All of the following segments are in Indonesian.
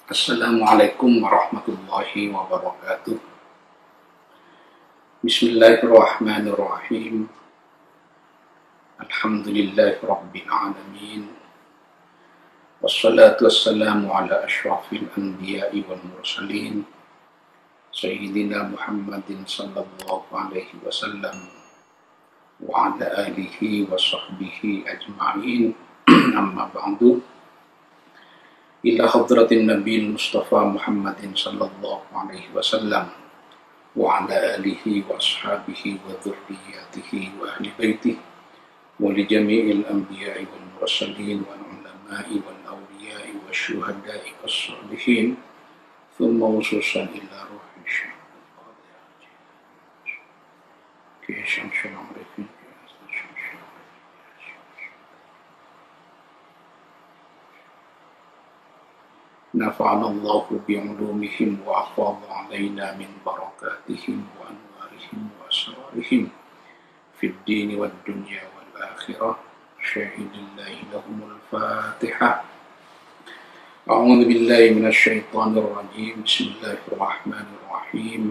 Assalamualaikum warahmatullahi wabarakatuh. Bismillahirrahmanirrahim. Alhamdulillahi rabbil alamin. Wassalatu wassalamu ala asyrafil anbiya'i wal mursalin. Sayyidina Muhammadin sallallahu alaihi wasallam wa ala alihi wa sahbihi ajma'in. Amma ba'du. Ila hadratin Nabi Mustafa Muhammadin sallallahu alaihi wasallam wa ala alihi wa ashabihi wa dhurriyyatihi wa ahli baitihi wa li jami'il anbiya'i wal mursalin wal ulama'i wal awliya'i wa syuhada'i was salihin thumma ususan ila ruhi syaitan. نفعنا الله بعلومهم وأفاض علينا من بركاتهم وأنوارهم وأسرارهم في الدين والدنيا والآخرة. شاهد الله لهم الفاتحة. أعوذ بالله من الشيطان الرجيم. بسم الله الرحمن الرحيم.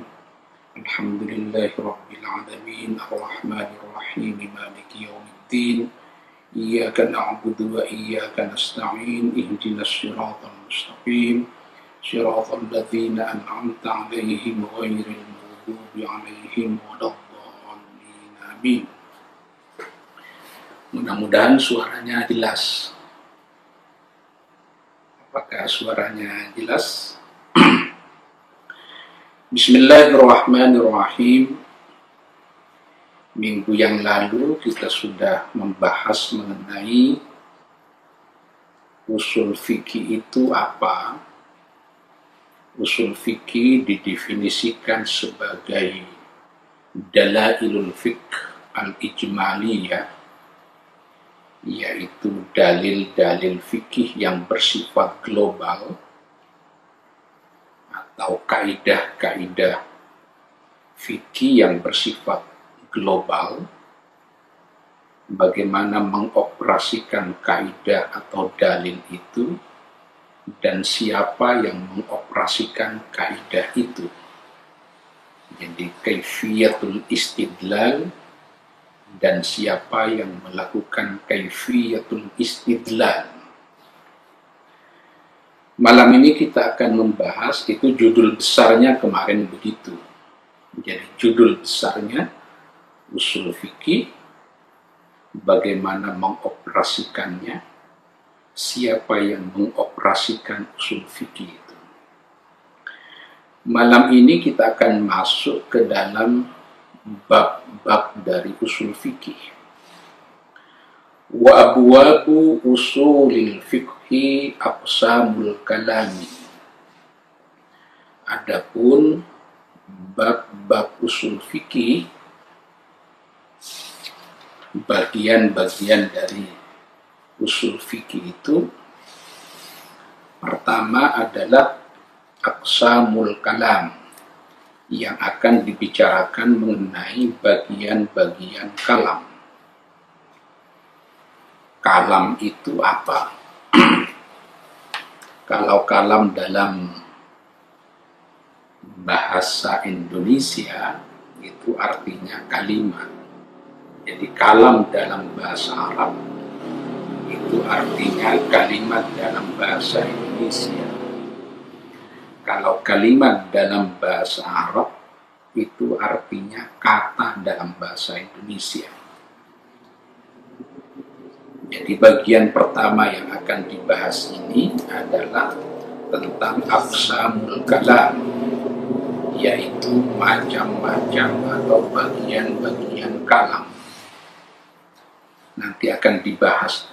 الحمد لله رب العالمين الرحمن الرحيم مالك يوم الدين. إياك نعبد وإياك نستعين. اهدنا الصراط المستقيم صراط الذين أنعمت عليهم غير المغضوب عليهم ولا الضالين. آمين. Mudah-mudahan suaranya jelas. Apakah suaranya jelas? Bismillahirrahmanirrahim. Minggu yang lalu kita sudah membahas mengenai usul fikih itu apa. Usul fikih didefinisikan sebagai dalailul fiqh al-ijmaliyah, yaitu dalil-dalil fikih yang bersifat global atau kaidah-kaidah fikih yang bersifat global, bagaimana mengoperasikan kaidah atau dalil itu dan siapa yang mengoperasikan kaidah itu. Jadi kaifiyatul istidlal dan siapa yang melakukan kaifiyatul istidlal. Malam ini kita akan membahas, itu judul besarnya kemarin begitu. Jadi judul besarnya usul fikih, bagaimana mengoperasikannya, siapa yang mengoperasikan usul fikih itu. Malam ini kita akan masuk ke dalam bab-bab dari usul fikih. Wa abwabu usulil fikhi aqsamul kalami. Adapun bab-bab usul fikih, bagian-bagian dari usul fikih itu, pertama adalah aqsamul kalam, yang akan dibicarakan mengenai bagian-bagian kalam. Kalam itu apa? Kalau kalam dalam bahasa Indonesia itu artinya kalimat. Jadi kalam dalam bahasa Arab itu artinya kalimat dalam bahasa Indonesia. Kalau kalimat dalam bahasa Arab itu artinya kata dalam bahasa Indonesia. Jadi bagian pertama yang akan dibahas ini adalah tentang aqsamul kalam, yaitu macam-macam atau bagian-bagian kalam. Nanti akan dibahas.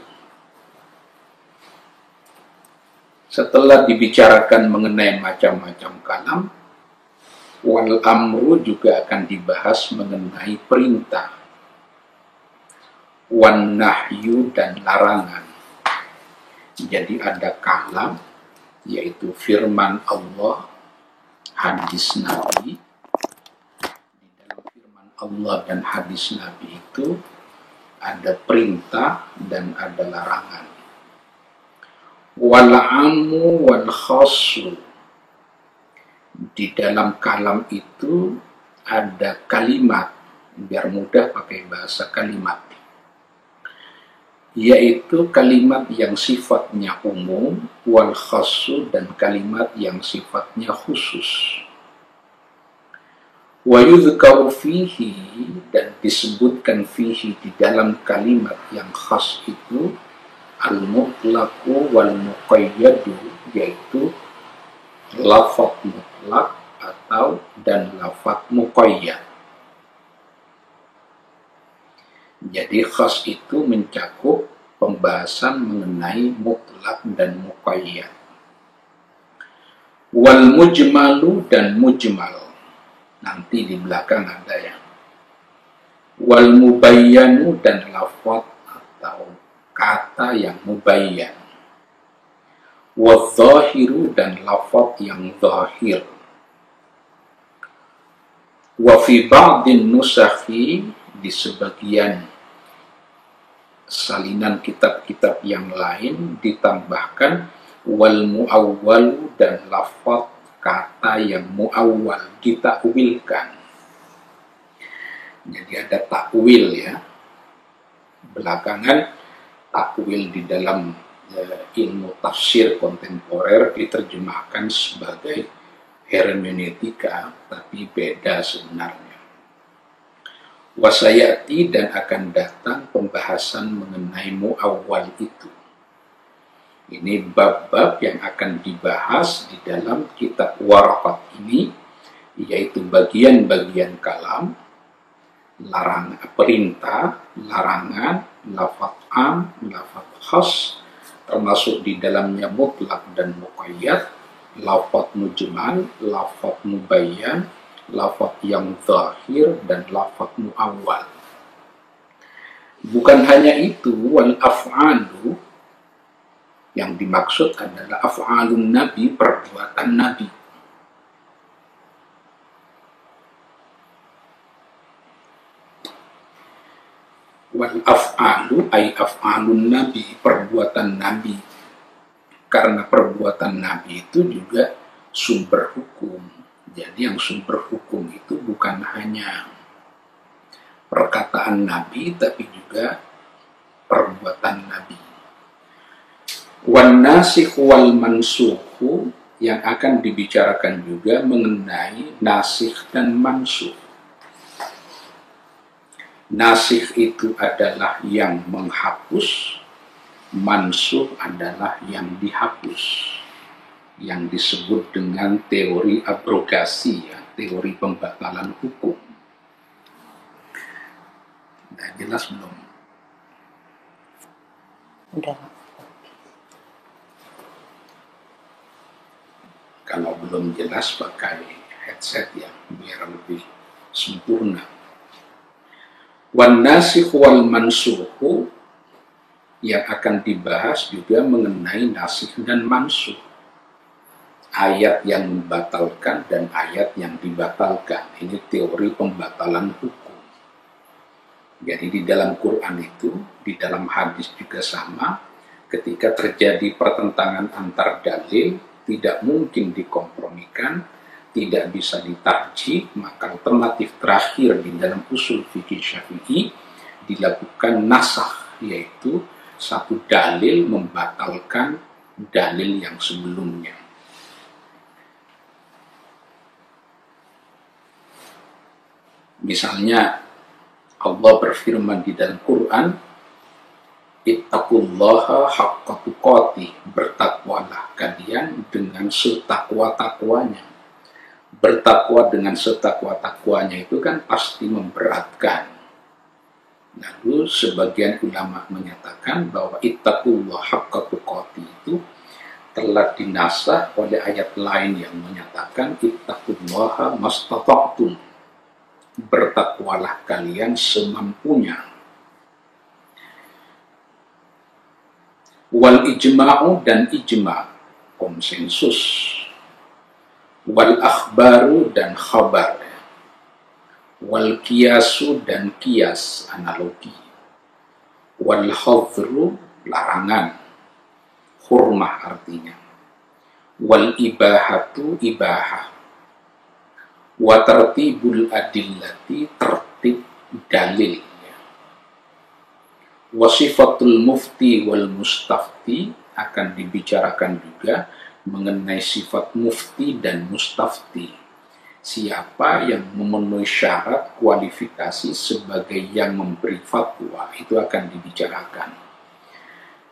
Setelah dibicarakan mengenai macam-macam kalam, wal amru juga akan dibahas mengenai perintah, wan nahyu dan larangan. Jadi ada kalam, yaitu firman Allah, hadis Nabi. Di dalam firman Allah dan hadis Nabi itu ada perintah dan ada larangan. Wal amu wal khassu, di dalam kalam itu ada kalimat, biar mudah pakai bahasa kalimat, yaitu kalimat yang sifatnya umum, wal khassu, dan kalimat yang sifatnya khusus. Wa yudhkaru fihi, dan disebutkan fihi di dalam kalimat yang khas itu al-mutlaqu wal muqayyadu, yaitu lafaz mutlak atau dan lafaz muqayyad. Jadi khas itu mencakup pembahasan mengenai mutlak dan muqayyad. Wal mujmalu, dan mujmal, nanti di belakang ada ya. Wal mubayyanu, dan lafaz atau kata yang mubayyan. Wal zahiru, dan lafaz yang zahir. Wa fi ba'din nusakhi, di sebagian salinan kitab-kitab yang lain ditambahkan wal muawwalu, dan lafaz kata yang muawwal, ditakwilkan. Jadi ada takwil ya. Belakangan takwil di dalam ilmu tafsir kontemporer diterjemahkan sebagai hermeneutika, tapi beda sebenarnya. Wasayati, dan akan datang pembahasan mengenai muawwal itu. Ini bab-bab yang akan dibahas di dalam kitab Waraqat ini, yaitu bagian-bagian kalam, perintah, larangan, lafaz am, lafaz khas, termasuk di dalamnya mutlak dan muqayyad, lafaz mujmal, lafaz mubayyan, lafaz yang zahir, dan lafaz muawwal. Bukan hanya itu, wal af'alu, yang dimaksud adalah af'alun nabi, perbuatan nabi. Wal af'alu ay af'alun nabi, perbuatan nabi. Karena perbuatan nabi itu juga sumber hukum. Jadi yang sumber hukum itu bukan hanya perkataan nabi, tapi juga perbuatan nabi. Wan nasikh wal mansukh, yang akan dibicarakan juga mengenai nasikh dan mansukh. Nasikh itu adalah yang menghapus, mansukh adalah yang dihapus, yang disebut dengan teori abrogasi, ya, teori pembatalan hukum. Nah, jelas belum? Udah. Kalau belum jelas, pakai headset ya, biar lebih sempurna. Wan nasikh wal mansukh, yang akan dibahas juga mengenai nasikh dan mansukh. Ayat yang membatalkan dan ayat yang dibatalkan. Ini teori pembatalan hukum. Jadi di dalam Quran itu, di dalam hadis juga sama, ketika terjadi pertentangan antar dalil, tidak mungkin dikompromikan, tidak bisa ditarjih, maka alternatif terakhir di dalam usul fikih Syafi'i dilakukan nasakh, yaitu satu dalil membatalkan dalil yang sebelumnya. Misalnya Allah berfirman di dalam Quran, ittaqullaha haqqa tuqatih, bertakwalah kalian dengan setakwa-takwanya. Bertakwa dengan setakwa-takwanya itu kan pasti memberatkan. Lalu sebagian ulama menyatakan bahwa ittaqullaha haqqa tuqatih itu telah dinasah oleh ayat lain yang menyatakan ittaqullaha mastata'tum, bertakwalah kalian semampunya. Wal ijma'u, dan ijma', konsensus. Wal akhbaru, dan khabar. Wal kiasu, dan kias, analogi. Wal khadru, larangan. hurmah artinya. Wal ibahatu ibahah. Wa tartibul adillati tertib dalil. Wasifatul mufti wal mustafti akan dibicarakan juga mengenai sifat mufti dan mustafti. Siapa yang memenuhi syarat kualifikasi sebagai yang memberi fatwa itu akan dibicarakan.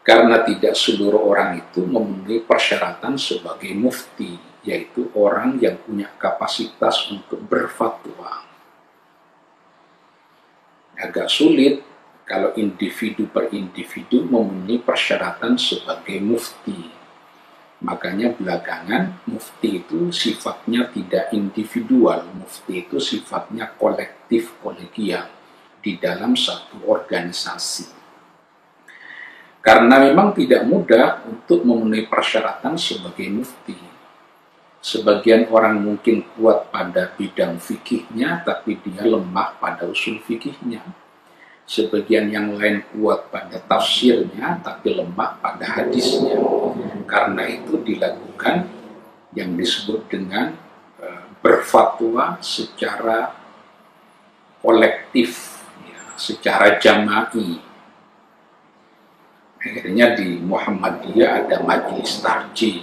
Karena tidak seluruh orang itu memenuhi persyaratan sebagai mufti, yaitu orang yang punya kapasitas untuk berfatwa. Agak sulit kalau individu per individu memenuhi persyaratan sebagai mufti. Makanya belakangan mufti itu sifatnya tidak individual, mufti itu sifatnya kolektif, kolegial di dalam satu organisasi. Karena memang tidak mudah untuk memenuhi persyaratan sebagai mufti. Sebagian orang mungkin kuat pada bidang fikihnya, tapi dia lemah pada usul fikihnya. Sebagian yang lain kuat pada tafsirnya, tapi lemah pada hadisnya. Karena itu dilakukan yang disebut dengan berfatwa secara kolektif, ya, secara jama'i. Akhirnya di Muhammadiyah ada majelis tarjih,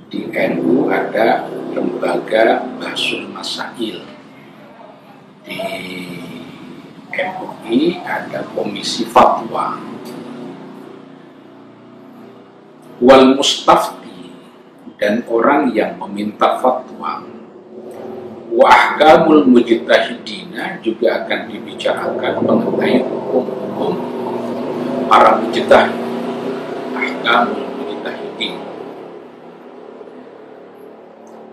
di NU ada lembaga Bahsul Masail, di MUI ada komisi fatwa. Wal mustafti, dan orang yang meminta fatwa. Wa ahkamul mujtahidina, juga akan dibicarakan mengenai hukum-hukum para mujtahid. Ahkamul mujtahidin.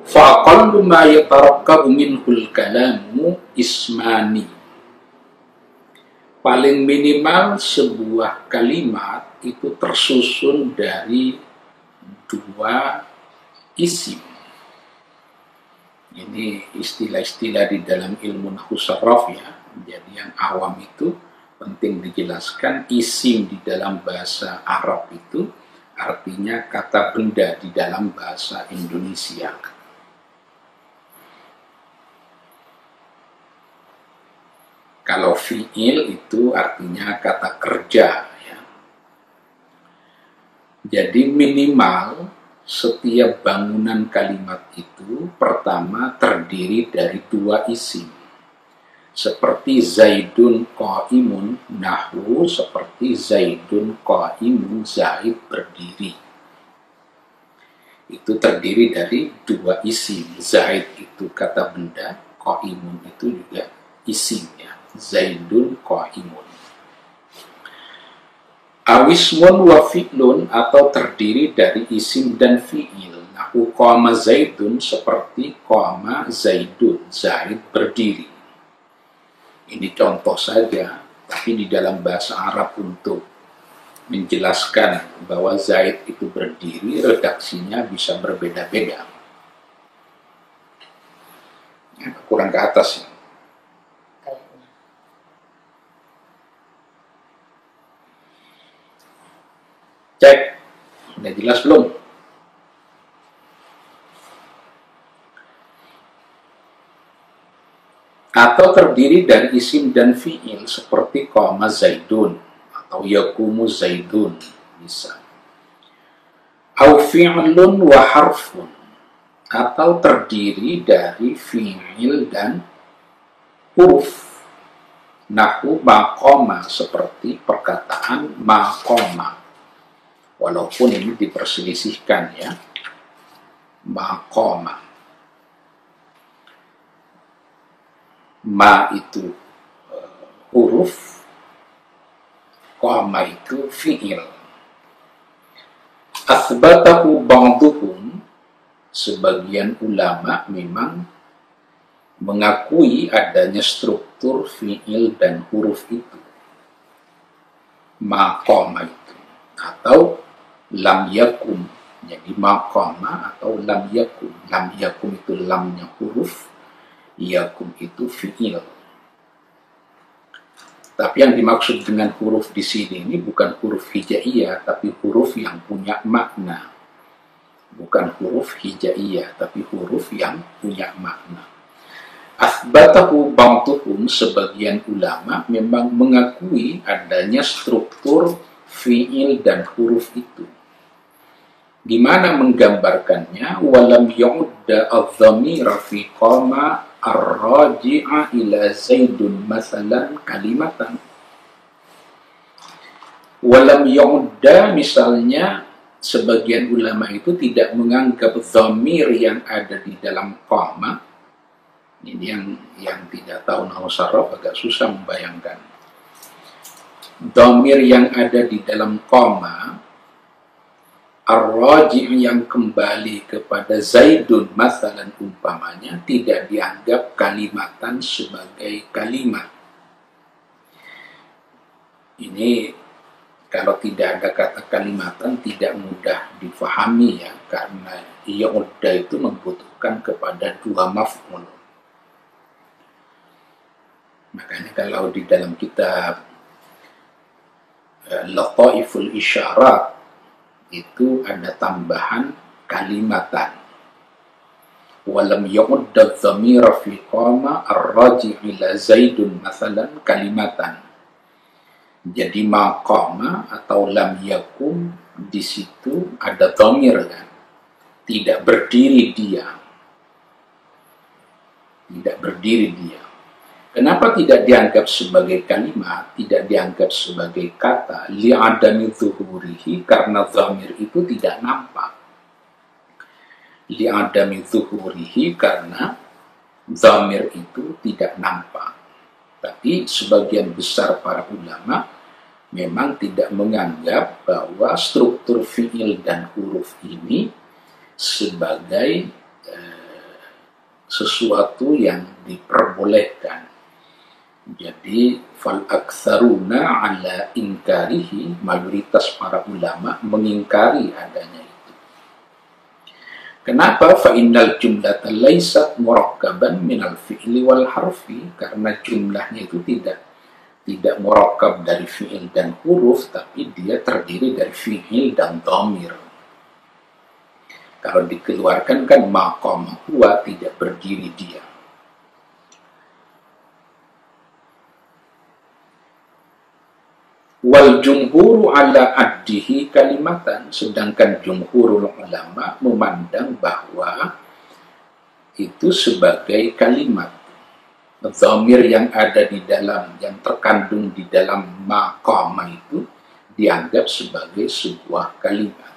Fa aqallu ma yatarakkabu minhul kalamu ismani. Paling minimal sebuah kalimat itu tersusun dari 2 isim. Ini istilah-istilah di dalam ilmu nahwu saraf ya. Jadi yang awam itu penting dijelaskan, isim di dalam bahasa Arab itu artinya kata benda di dalam bahasa Indonesia. Kalau fi'il itu artinya kata kerja. Ya. Jadi minimal setiap bangunan kalimat itu pertama terdiri dari 2 isim. Seperti Zaidun qaimun, nahwu seperti Zaidun qaimun, Zaid berdiri. Itu terdiri dari 2 isim. Zaid itu kata benda, qaimun itu juga isim ya. Zaidun qaimun. Awismun wa fi'lun, atau terdiri dari isim dan fi'il. Nahu qama Zaidun seperti qama Zaidun, Zaid berdiri. Ini contoh saja, tapi di dalam bahasa Arab untuk menjelaskan bahwa Zaid itu berdiri, redaksinya bisa berbeda-beda. Ya, kurang ke atas ya. Cek, udah jelas belum? Atau terdiri dari isim dan fi'il seperti qama Zaidun atau yaqumu Zaidun bisa. Au fi'lun wa harfun, atau terdiri dari fi'il dan huruf. Nahu maqama seperti perkataan maqama. Walaupun ini diperselisihkan ya, maqama. Ma itu huruf, qama itu fi'il. Athbatahu ba'duhum, sebagian ulama memang mengakui adanya struktur fi'il dan huruf itu. Maqama itu, atau lam yakum, jadi maqama atau lam yakum. Lam yakum itu lamnya huruf, yakum itu fi'il. Tapi yang dimaksud dengan huruf di sini ini bukan huruf hijaiyah, tapi huruf yang punya makna. Bukan huruf hijaiyah, tapi huruf yang punya makna. Athbatahu ba'duhum, sebagian ulama memang mengakui adanya struktur fi'il dan huruf itu. Gimana menggambarkannya? Walam yu'da adh-dhamira fi qama ar-raji'a ila Zaidun masalan kalimatan. Walam yu'da, misalnya sebagian ulama itu tidak menganggap dhamir yang ada di dalam qama. Ini yang tidak tahu nahwu saraf agak susah membayangkan. Dhamir yang ada di dalam qama ar-raji' yang kembali kepada Zaidun masalan umpamanya tidak dianggap kalimatan sebagai kalimat. Ini kalau tidak ada kata kalimatan tidak mudah difahami ya, karena ya'udda itu membutuhkan kepada dua maf'ul. Makanya kalau di dalam kitab Lataiful Isyarat itu ada tambahan kalimatan. Walam yu'udda dhamira fi qama ar-raji' ila Zaidun masalan kalimatan. Jadi maqama atau lam yakum di situ ada dhamir kan. Tidak berdiri dia. Tidak berdiri dia. Kenapa tidak dianggap sebagai kalimat, tidak dianggap sebagai kata? Li'adami zuhurihi, karena dhamir itu tidak nampak. Li'adami zuhurihi, karena dhamir itu tidak nampak. Tapi sebagian besar para ulama memang tidak menganggap bahwa struktur fi'il dan huruf ini sebagai sesuatu yang diperbolehkan. Jadi fal aktsaruna ala inkarihi, mayoritas para ulama mengingkari adanya itu. Kenapa? Fa innal jumlata laysat murakkaban minal fi'li wal harfi, karena jumlahnya itu tidak murakkab dari fi'il dan huruf, tapi dia terdiri dari fi'il dan dhamir. Kalau dikeluarkan kan maqam huwa, tidak berdiri dia. Wal jumhuru ala addihi kalimatan, sedangkan jumhurul ulama memandang bahwa itu sebagai kalimat. Dhamir yang ada di dalam, yang terkandung di dalam maqama itu dianggap sebagai sebuah kalimat.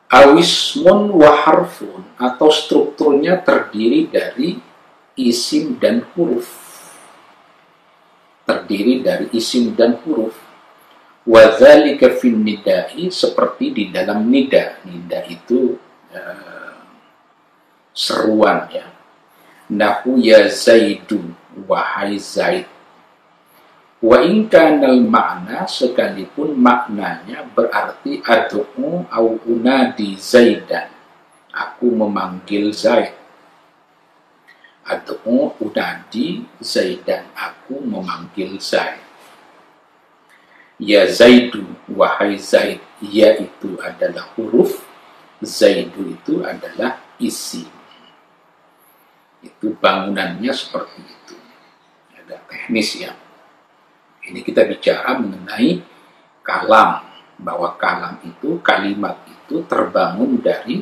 Awismun wa harfun, atau strukturnya terdiri dari isim dan huruf. Terdiri dari isim dan huruf. Wa dzalika fin nida'i, seperti di dalam nida. Nida itu seruan ya. Nahu ya Zaidu, wahai Zaid. Wa in kanal makna, sekalipun maknanya berarti ad'u au unadi Zaidan, aku memanggil Zaid. Ad'u unadi Zaidan, aku memanggil Zaid. Ya Zaidu, wahai Zaid, ya itu adalah huruf, Zaidu itu adalah isim. Itu bangunannya seperti itu. Agak teknis ya. Ini kita bicara mengenai kalam, bahwa kalam itu, kalimat itu terbangun dari,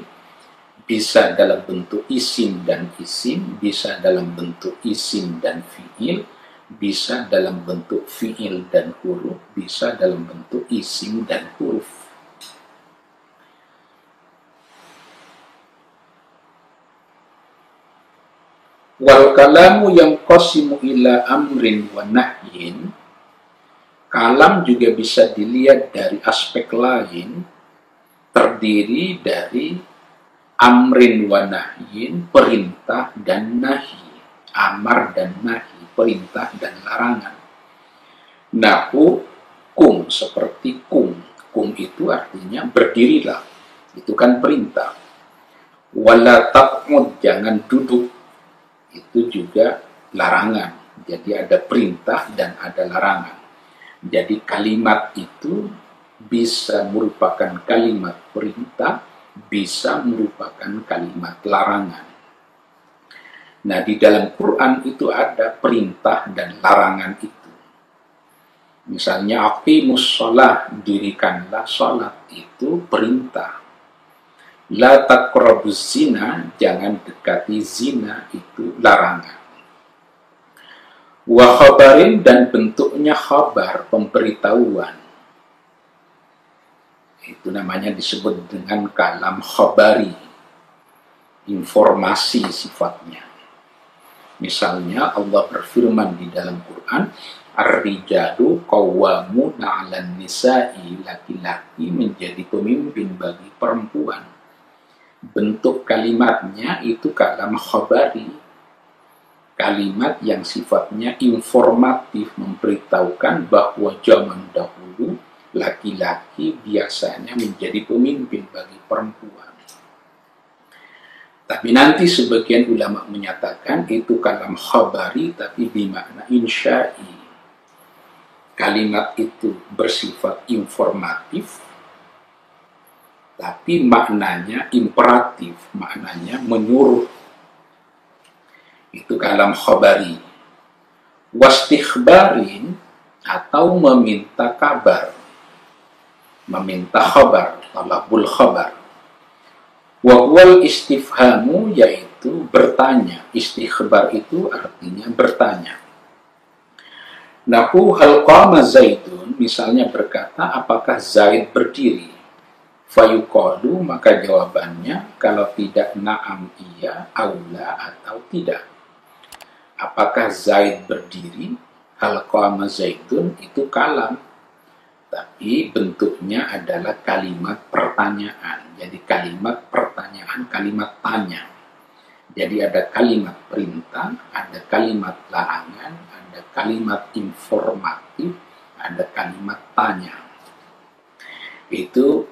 bisa dalam bentuk isim dan isim, bisa dalam bentuk isim dan fi'il, bisa dalam bentuk fi'il dan huruf, bisa dalam bentuk isim dan huruf. Wal kalamu yang qasimu ila amrin wa nahyin, kalam juga bisa dilihat dari aspek lain, terdiri dari amrin wa nahyin, perintah dan nahi. Amar dan nahi, perintah dan larangan. Nahu kum, seperti kum. Kum itu artinya berdirilah. Itu kan perintah. Wala taq'ud, jangan duduk. Itu juga larangan. Jadi ada perintah dan ada larangan. Jadi kalimat itu bisa merupakan kalimat perintah, bisa merupakan kalimat larangan. Nah, di dalam Quran itu ada perintah dan larangan itu. Misalnya, aqimus shalah, dirikanlah salat, itu perintah. La taqrabuz zina, jangan dekati zina, itu larangan. Wa khabarin, dan bentuknya khabar, pemberitahuan. Itu namanya disebut dengan kalam khabari, informasi sifatnya. Misalnya Allah berfirman di dalam Quran, ar-rijalu qawwamuna 'alan nisa'i, laki-laki menjadi pemimpin bagi perempuan. Bentuk kalimatnya itu kalam khabari, kalimat yang sifatnya informatif, memberitahukan bahwa zaman dahulu laki-laki biasanya menjadi pemimpin bagi perempuan. Tapi nanti sebagian ulama menyatakan itu kalam khabari tapi bermakna insya'i. Kalimat itu bersifat informatif tapi maknanya imperatif, maknanya menyuruh. Itu kalam khabari. Wastikhbarin, atau meminta kabar, meminta khabar, talabul khabar. Wahwal istifhamu, yaitu bertanya. Istikhbar itu artinya bertanya. Nahu hal qama Zaidun, misalnya berkata, apakah Zaid berdiri? Fayuqalu, maka jawabannya, kalau tidak na'am iya, aula atau tidak. Apakah Zaid berdiri? Hal qama Zaidun, itu kalam. Tapi bentuknya adalah kalimat pertanyaan. Jadi kalimat pertanyaan, kalimat tanya. Jadi ada kalimat perintah, ada kalimat larangan, ada kalimat informatif, ada kalimat tanya. Itu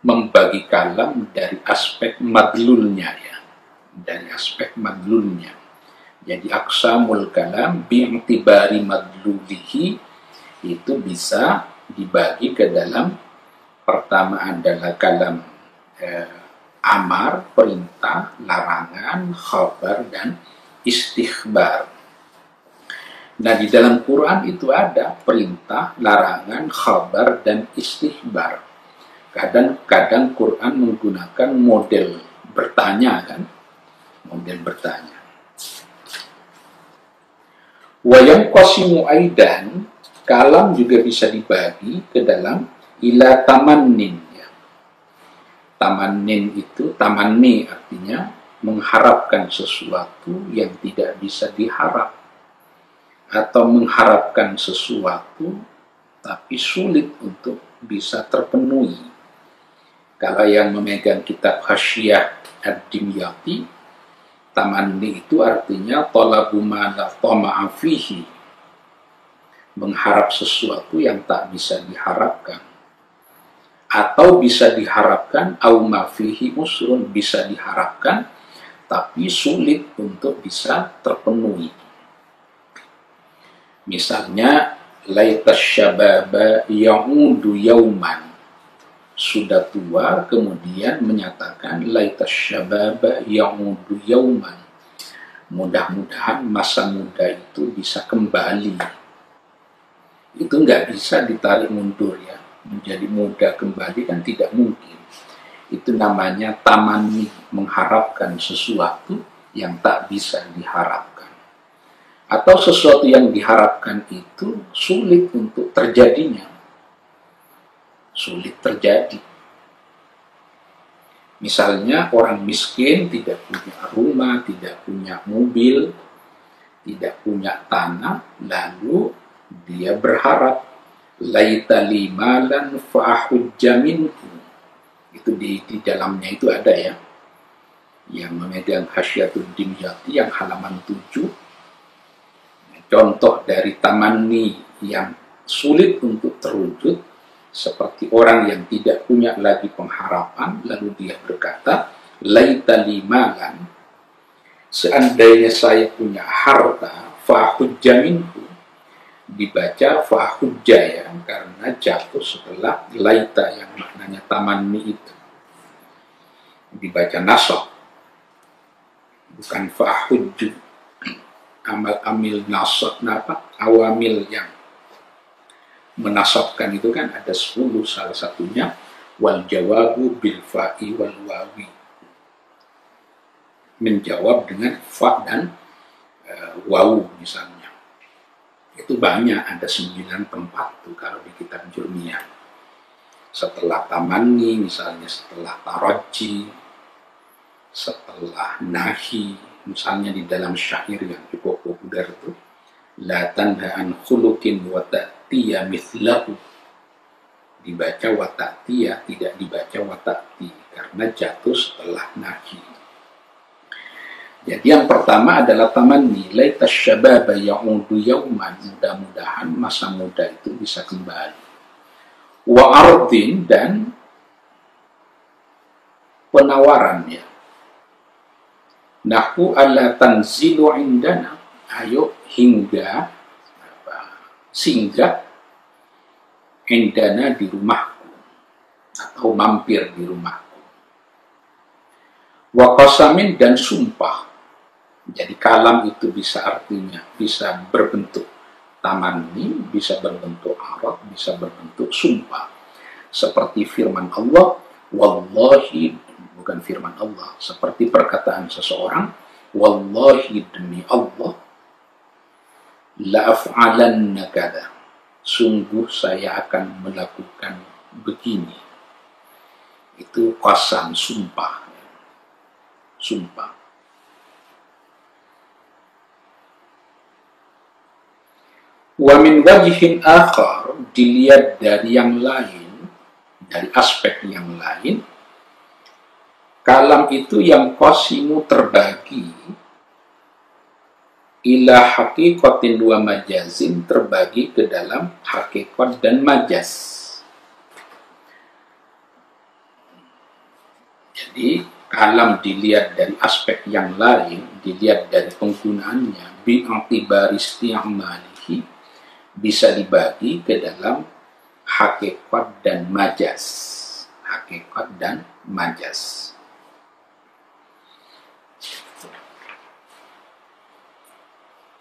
membagi kalam dari aspek madlulnya ya. Dari aspek madlulnya. Jadi aqsamul kalam bi'tibari madlulihi itu bisa dibagi ke dalam, pertama adalah kalam amar, perintah, larangan, khabar, dan istikhbar. Nah, di dalam Quran itu ada perintah, larangan, khabar, dan istikhbar. Kadang-kadang Quran menggunakan model bertanya kan, model bertanya. Wa yanqasimu aidan, kalam juga bisa dibagi ke dalam ila tamannin. Ya. Tamannin itu, tamanni artinya mengharapkan sesuatu yang tidak bisa diharap. Atau mengharapkan sesuatu tapi sulit untuk bisa terpenuhi. Kalau yang memegang kitab Hasyiah ad-Dimyati, tamanni itu artinya talabu ma la tama'a fihi, mengharap sesuatu yang tak bisa diharapkan, atau bisa diharapkan au ma fihi usrun, bisa diharapkan tapi sulit untuk bisa terpenuhi. Misalnya laitas syababa ya'udu yauman, sudah tua kemudian menyatakan laitas syababa ya'udu yauman, mudah-mudahan masa muda itu bisa kembali. Itu nggak bisa ditarik mundur ya, menjadi muda kembali kan tidak mungkin. Itu namanya tamanni, mengharapkan sesuatu yang tak bisa diharapkan. Atau sesuatu yang diharapkan itu sulit untuk terjadinya. Sulit terjadi. Misalnya orang miskin tidak punya rumah, tidak punya mobil, tidak punya tanah, lalu dia berharap laitali malan fa'ahujja minhu. Itu di dalamnya itu ada ya, yang memegang Hasyiatud Dimyati yang halaman 7. Contoh dari tamanni yang sulit untuk terwujud, seperti orang yang tidak punya lagi pengharapan, lalu dia berkata, laitali malan, seandainya saya punya harta, fahujja minhu, dibaca fahujja ya, karena jatuh setelah laita yang maknanya tamanni itu. Dibaca nasab, bukan fahujju. Amil nasab, awamil yang menasabkan itu kan ada 10, salah satunya wal jawabu bil fa'i wal wawi, menjawab dengan fa dan wawu misalnya. Itu banyak, ada 9 tempat tuh kalau di kitab Jurmiyah. Setelah tamanni misalnya, setelah taraji, setelah nahi, misalnya di dalam syair yang cukup populer itu, la tanha an khuluqin wa ta'tiya mithlahu, dibaca wa ta'tiya, tidak dibaca wa ta'ti, karena jatuh setelah nahi. Jadi yang pertama adalah tamanni, laita syababa ya'udu yauman, mudah-mudahan masa muda itu bisa kembali. Wa ardin, dan penawarannya. Nahu ala tanzilu indana, ayo hingga singgah indana di rumahku, atau mampir di rumahku. Wa qasamin, dan sumpah. Jadi kalam itu bisa artinya, bisa berbentuk tamanni, bisa berbentuk arad, bisa berbentuk sumpah. Seperti firman Allah, wallahi, bukan firman Allah, seperti perkataan seseorang, wallahi demi Allah, la af'alanna kada, sungguh saya akan melakukan begini. Itu qasam, sumpah. Sumpah. Wa min wajhin akhar, dilihat dari yang lain, dari aspek yang lain, kalam itu yang qasimu terbagi ila haqiqatin wa majazin, terbagi ke dalam hakikat dan majaz. Jadi kalam dilihat dari aspek yang lain, dilihat dari penggunaannya, bi'atibar isti'malihi, bisa dibagi ke dalam hakikat dan majaz. Hakikat dan majaz.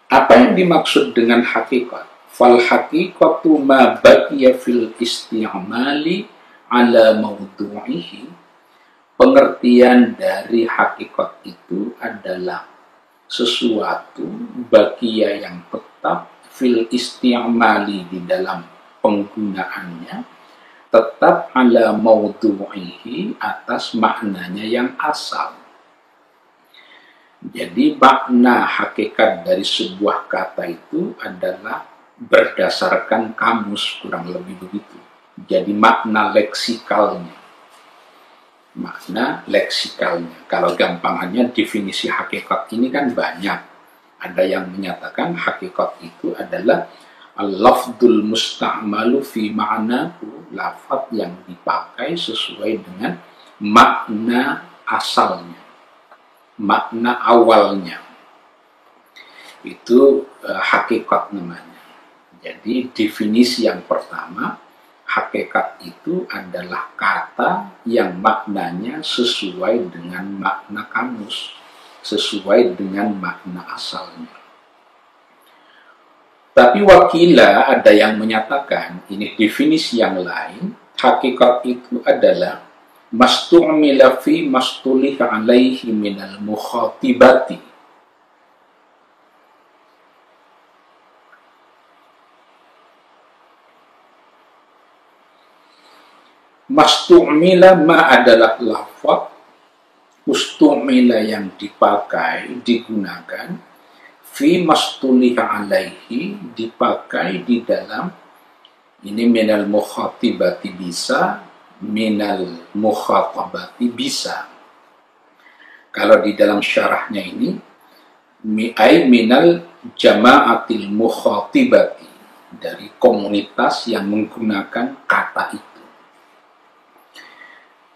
Apa yang dimaksud dengan hakikat? Fal hakikatu ma baqiya fil isti'mali ala mawdu'ihi. Pengertian dari hakikat itu adalah sesuatu baqiya yang tetap fil isti'mali, di dalam penggunaannya, tetap ala mawdu'ihi, atas maknanya yang asal. Jadi makna hakikat dari sebuah kata itu adalah berdasarkan kamus, kurang lebih begitu. Jadi makna leksikalnya. Makna leksikalnya. Kalau gampangannya definisi hakikat ini kan banyak. Ada yang menyatakan hakikat itu adalah al-lafdul musta'malu fi ma'nahu, lafaz yang dipakai sesuai dengan makna asalnya, makna awalnya. Itu hakikat namanya. Jadi definisi yang pertama, hakikat itu adalah kata yang maknanya sesuai dengan makna kamus, sesuai dengan makna asalnya. Tapi wakila ada yang menyatakan, ini definisi yang lain, hakikat itu adalah mastu'mila fi mastulih alaihi minal mukhatibati. Mastu'mila ma adalah lafaz, ustu'mila yang dipakai, digunakan, fi mastuliha alaihi, dipakai di dalam, ini minal mukhatibati bisa, minal mukhatabati bisa. Kalau di dalam syarahnya ini, ai minal jama'atil mukhatibati, dari komunitas yang menggunakan kata itu.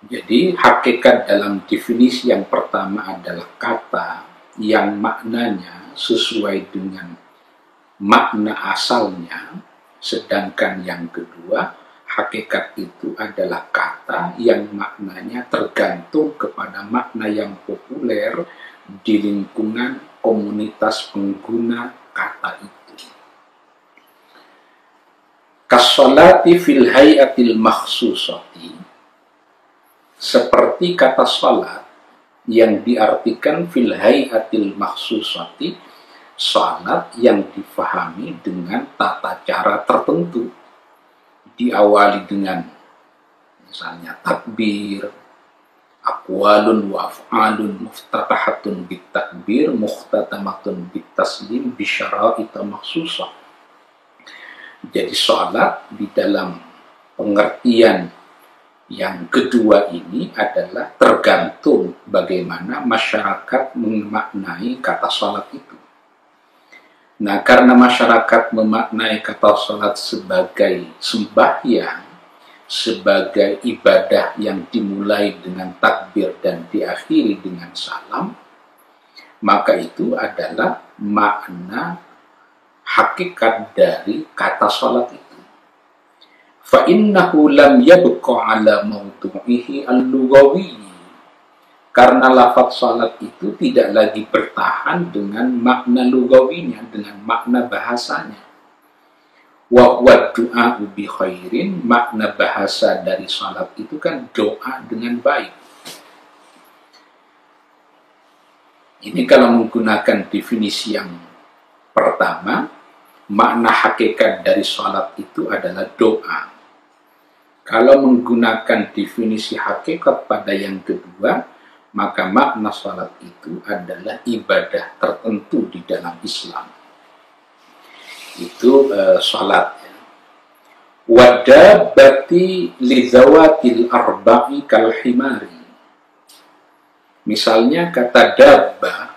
Jadi hakikat dalam definisi yang pertama adalah kata yang maknanya sesuai dengan makna asalnya, sedangkan yang kedua, hakikat itu adalah kata yang maknanya tergantung kepada makna yang populer di lingkungan komunitas pengguna kata itu. Kasolati fil hayatil makhsusati, seperti kata salat yang diartikan fil hayatil makhsusati, salat yang difahami dengan tata cara tertentu, diawali dengan misalnya takbir, aqwalun wa af'alun muftatahatun bitakbir mukhtatamatun bitaslim bisyara'ita makhsusah. Jadi salat di dalam pengertian yang kedua ini adalah tergantung bagaimana masyarakat memaknai kata salat itu. Nah, karena masyarakat memaknai kata salat sebagai sembahyang, sebagai ibadah yang dimulai dengan takbir dan diakhiri dengan salam, maka itu adalah makna hakikat dari kata salat itu. Fa innahu lam yabqa ala mawdu'ihi al-lughawi, karena lafaz salat itu tidak lagi bertahan dengan makna lugawinya, dengan makna bahasanya. Wa huwa du'a'u bi khairin, makna bahasa dari salat itu kan doa dengan baik. Ini kalau menggunakan definisi yang pertama, makna hakikat dari salat itu adalah doa. Kalau menggunakan definisi hakikat pada yang kedua, maka makna salat itu adalah ibadah tertentu di dalam Islam. Itu salat. Wadabati lizawatil arba'i kal himari. Misalnya kata dabbah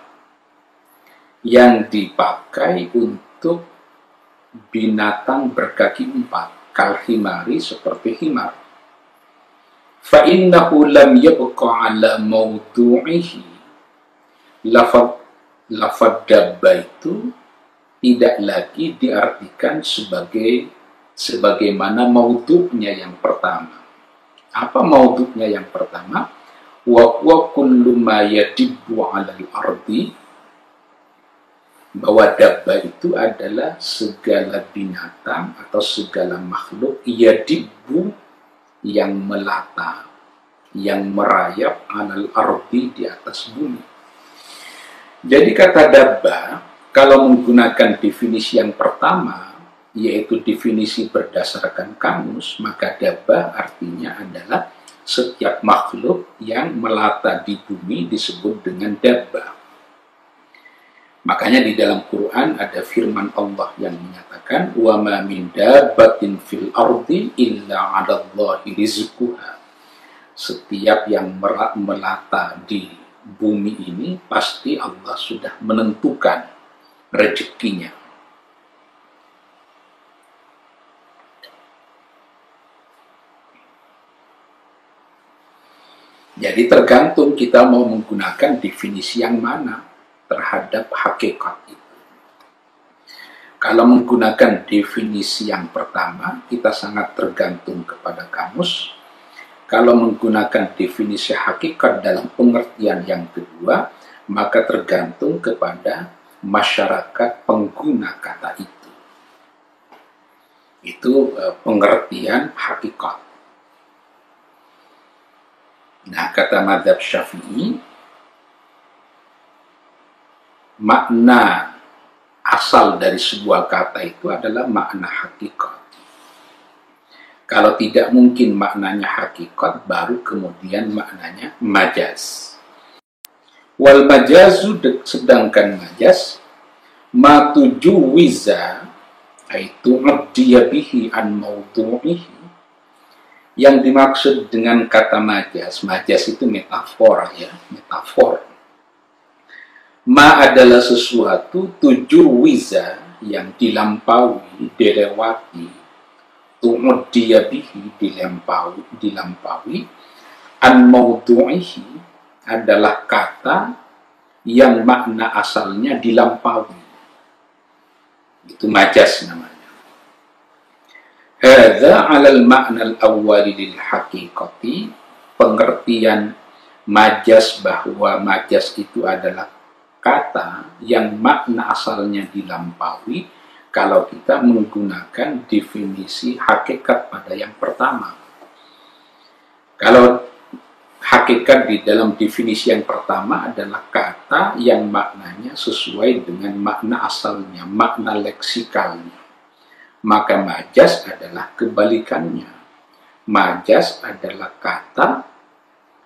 yang dipakai untuk binatang berkaki empat, kal himari, seperti himar. Fa innahu lam yabqa ala mawdu'ihi, lafaz dabba itu tidak lagi diartikan sebagaimana maudhu'nya yang pertama. Apa maudhu'nya yang pertama? Wa huwa kullu ma yadibbu 'alal ardi, bahwa dabba itu adalah segala binatang atau segala makhluk yadibbu, yang melata, yang merayap, 'alal ardi, di atas bumi. Jadi kata dabba, kalau menggunakan definisi yang pertama, yaitu definisi berdasarkan kamus, maka dabba artinya adalah setiap makhluk yang melata di bumi disebut dengan dabba. Makanya di dalam Quran ada firman Allah yang menyatakan, wa ma min dabbatin fil ardi illa 'alallahi rizquha. Setiap yang melata di bumi ini pasti Allah sudah menentukan rezekinya. Jadi tergantung kita mau menggunakan definisi yang mana terhadap hakikat itu. Kalau menggunakan definisi yang pertama, kita sangat tergantung kepada kamus. Kalau menggunakan definisi hakikat dalam pengertian yang kedua, maka tergantung kepada masyarakat pengguna kata itu. Itu pengertian hakikat. Nah, kata mazhab Syafi'i, makna asal dari sebuah kata itu adalah makna hakikat. Kalau tidak mungkin maknanya hakikat, baru kemudian maknanya majaz. Wal majazu, sedangkan majaz, ma tujuwiza, aitu abdiya bihi an mawdu'ihi. Yang dimaksud dengan kata majaz, majaz itu metafor ya, metafor. Ma adalah sesuatu tujuwiza, yang dilampaui, dilewati, tu'uddiya bihi, dilampaui, an mawdu'ihi adalah kata yang makna asalnya dilampaui. Itu majas namanya. Hadza 'alal ma'na al-awwali lil haqiqati, pengertian majas bahwa majas itu adalah kata yang makna asalnya dilampaui kalau kita menggunakan definisi hakikat pada yang pertama. Kalau hakikat di dalam definisi yang pertama adalah kata yang maknanya sesuai dengan makna asalnya, makna leksikalnya. Maka majas adalah kebalikannya. Majas adalah kata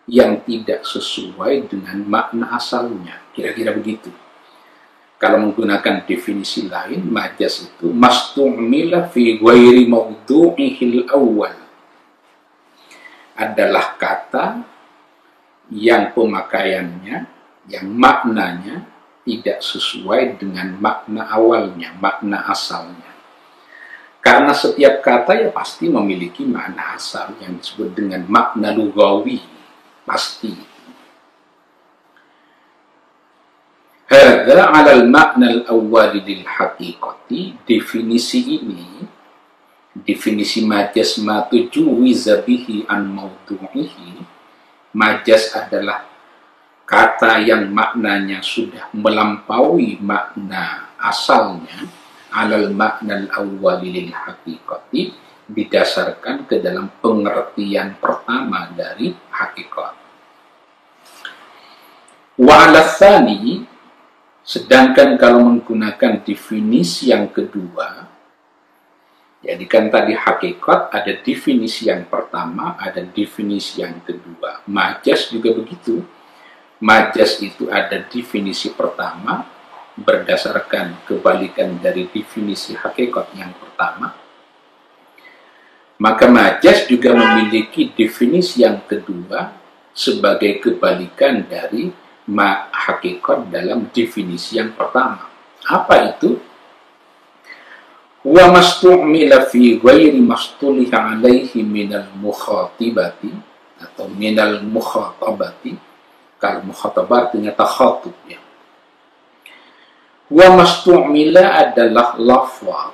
yang tidak sesuai dengan makna asalnya. Kira-kira begitu. Kalau menggunakan definisi lain, majas itu mastu'mila fi ghairi mawdu'ihil awal. Adalah kata yang pemakaiannya, yang maknanya tidak sesuai dengan makna awalnya, makna asalnya. Karena setiap kata ya pasti memiliki makna asal yang disebut dengan makna lugawi, pasti. Hadza 'alal makna al-awwali lil haqiqati, definisi ini, definisi majas ma tujuwiza bihi an mawdu'ihi. Majas adalah kata yang maknanya sudah melampaui makna asalnya, alal makna al-awwali lil haqiqati, didasarkan ke dalam pengertian pertama dari hakikat. Wa 'ala tsani, sedangkan kalau menggunakan definisi yang kedua, jadi kan tadi hakikat ada definisi yang pertama, ada definisi yang kedua. Majas juga begitu. Majas itu ada definisi pertama, berdasarkan kebalikan dari definisi hakikat yang pertama. Maka majas juga memiliki definisi yang kedua sebagai kebalikan dari hakikat dalam definisi yang pertama. Apa itu? Wa mastu'mila fi ghairi mastuliha alaihi minal mukhatibati atau minal mukhatabati. Kalau mukhatabah artinya takhatub ya. Wa mastu'mila adalah lafaz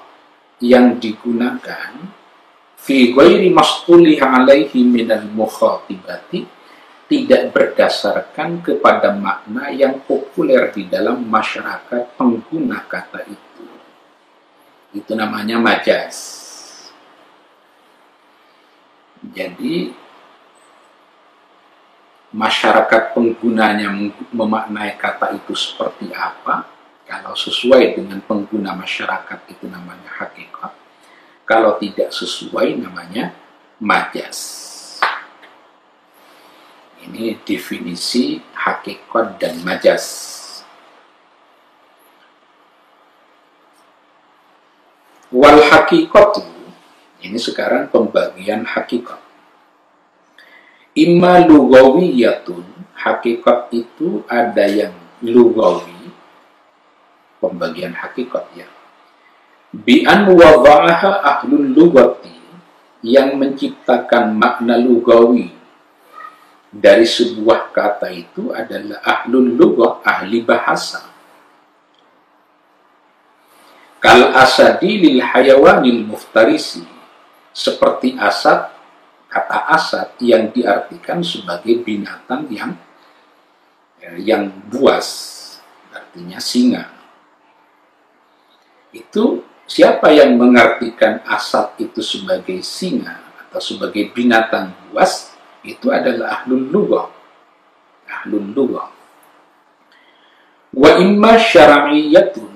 yang digunakan fi ghairi mastuliha alaihi minal mukhatibati, tidak berdasarkan kepada makna yang populer di dalam masyarakat pengguna kata itu. Itu namanya majas. Jadi masyarakat penggunanya memaknai kata itu seperti apa. Kalau sesuai dengan pengguna masyarakat itu namanya hakikat. Kalau tidak sesuai namanya majas. Ini definisi hakikat dan majas. Wal hakikatu, ini sekarang pembagian hakikat. Imma lugawiyatun, hakikat itu ada yang lugawi, pembagian hakikat ya. Bi an wada'aha ahlul lugati, yang menciptakan makna lugawi dari sebuah kata itu adalah ahlul lugah, ahli bahasa. Kal asadi lil hayawanil muftarisi, seperti asad, kata asad yang diartikan sebagai binatang yang buas, artinya singa. Itu siapa yang mengartikan asad itu sebagai singa atau sebagai binatang buas, itu adalah ahlul lughah. Ahlul lughah. Wa imma syar'iyyatun,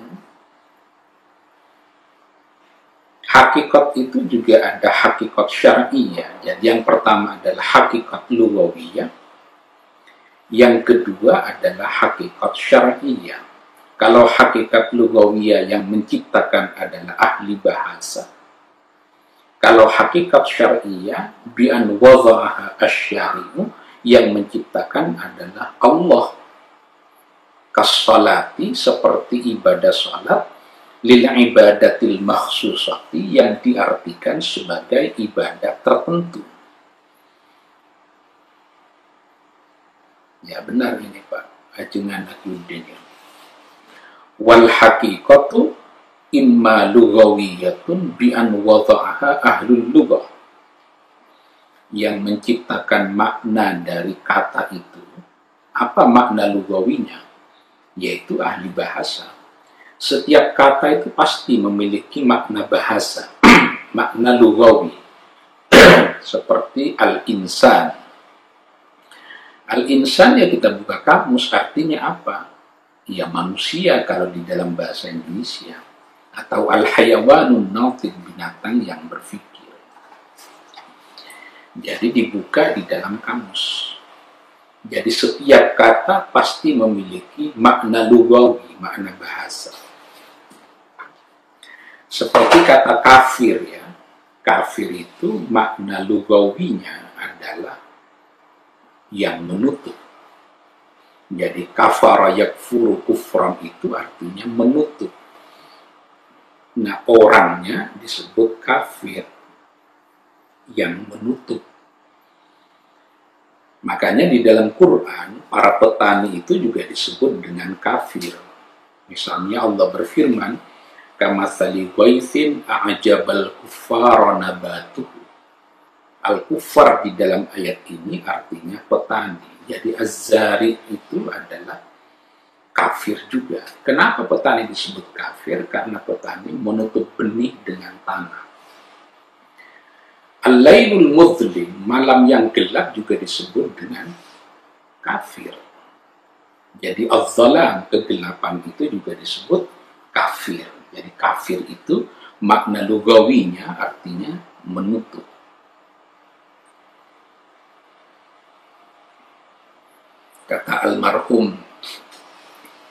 hakikat itu juga ada hakikat syar'iyah. Jadi yang pertama adalah hakikat lughawiyah, yang kedua adalah hakikat syar'iyah. Kalau hakikat lughawiyah yang menciptakan adalah ahli bahasa, kalau hakikat syar'iyah bi an wada'aha asy-syari'u, yang menciptakan adalah Allah. Kas-salati, seperti ibadah salat, lil ibadatil makhsusati, yang diartikan sebagai ibadah tertentu. Ya benar ini Pak Ajengan Akyuddin. Wal hakikatu, imma lughawiyatun bi an wada'aha ahlul lughah, yang menciptakan makna dari kata itu. Apa makna lugawinya? Yaitu ahli bahasa. Setiap kata itu pasti memiliki makna bahasa, makna lugawi. Seperti al-insan. Al-insan ya kita buka kamus, artinya apa? Ya manusia kalau di dalam bahasa Indonesia. Atau al-hayawanun nautiq, binatang yang berpikir. Jadi dibuka di dalam kamus. Jadi setiap kata pasti memiliki makna lugawi, makna bahasa. Seperti kata kafir ya. Kafir itu makna lugawinya adalah yang menutup. Jadi kafara yakfuru kufran itu artinya menutup. Nah, orangnya disebut kafir, yang menutup. Makanya di dalam Quran, para petani itu juga disebut dengan kafir. Misalnya Allah berfirman, kamatsali ghaitsin a'jabal kuffara nabatuhu. Al-kuffar di dalam ayat ini artinya petani. Jadi az-zari itu adalah kafir juga. Kenapa petani disebut kafir? Karena petani menutup benih dengan tanah. Al-lailul muzlim, malam yang gelap juga disebut dengan kafir. Jadi az-zalam, kegelapan itu juga disebut kafir. Jadi kafir itu makna lugawinya artinya menutup. Kata almarhum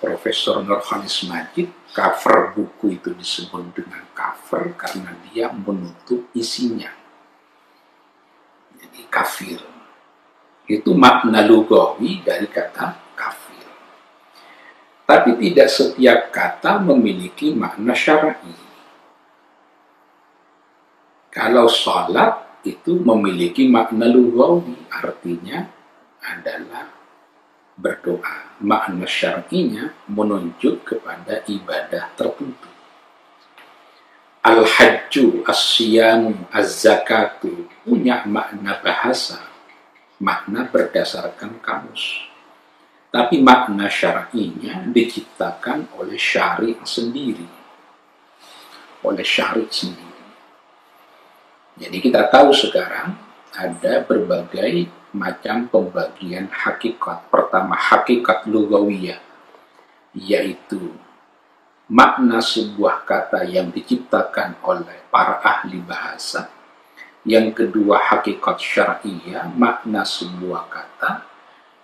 Profesor Nurholis Majid, cover buku itu disebut dengan cover karena dia menutup isinya. Kafir itu makna lugawi dari kata kafir. Tapi tidak setiap kata memiliki makna syar'i. Kalau salat itu memiliki makna lugawi, artinya adalah berdoa. Makna syar'inya menunjuk kepada ibadah tertentu. Al-hajju, as-siyamu, az-zakatu punya makna bahasa, makna berdasarkan kamus. Tapi makna syar'inya diciptakan oleh syari' sendiri. Oleh syari' sendiri. Jadi kita tahu sekarang ada berbagai macam pembagian hakikat. Pertama, hakikat lugawiyah, yaitu makna sebuah kata yang diciptakan oleh para ahli bahasa. Yang kedua, hakikat syar'iyah, makna sebuah kata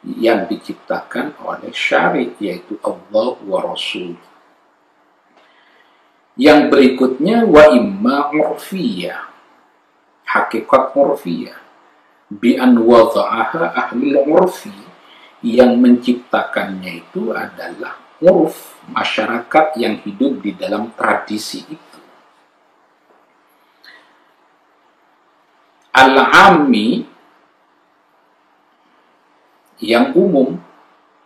yang diciptakan oleh syari', yaitu Allah wa Rasul. Yang berikutnya, wa imma urfiyah, hakikat urfiyah, bi an wada'aha ahli urfi, yang menciptakannya itu adalah uruf, masyarakat yang hidup di dalam tradisi itu. Al-ammi, yang umum.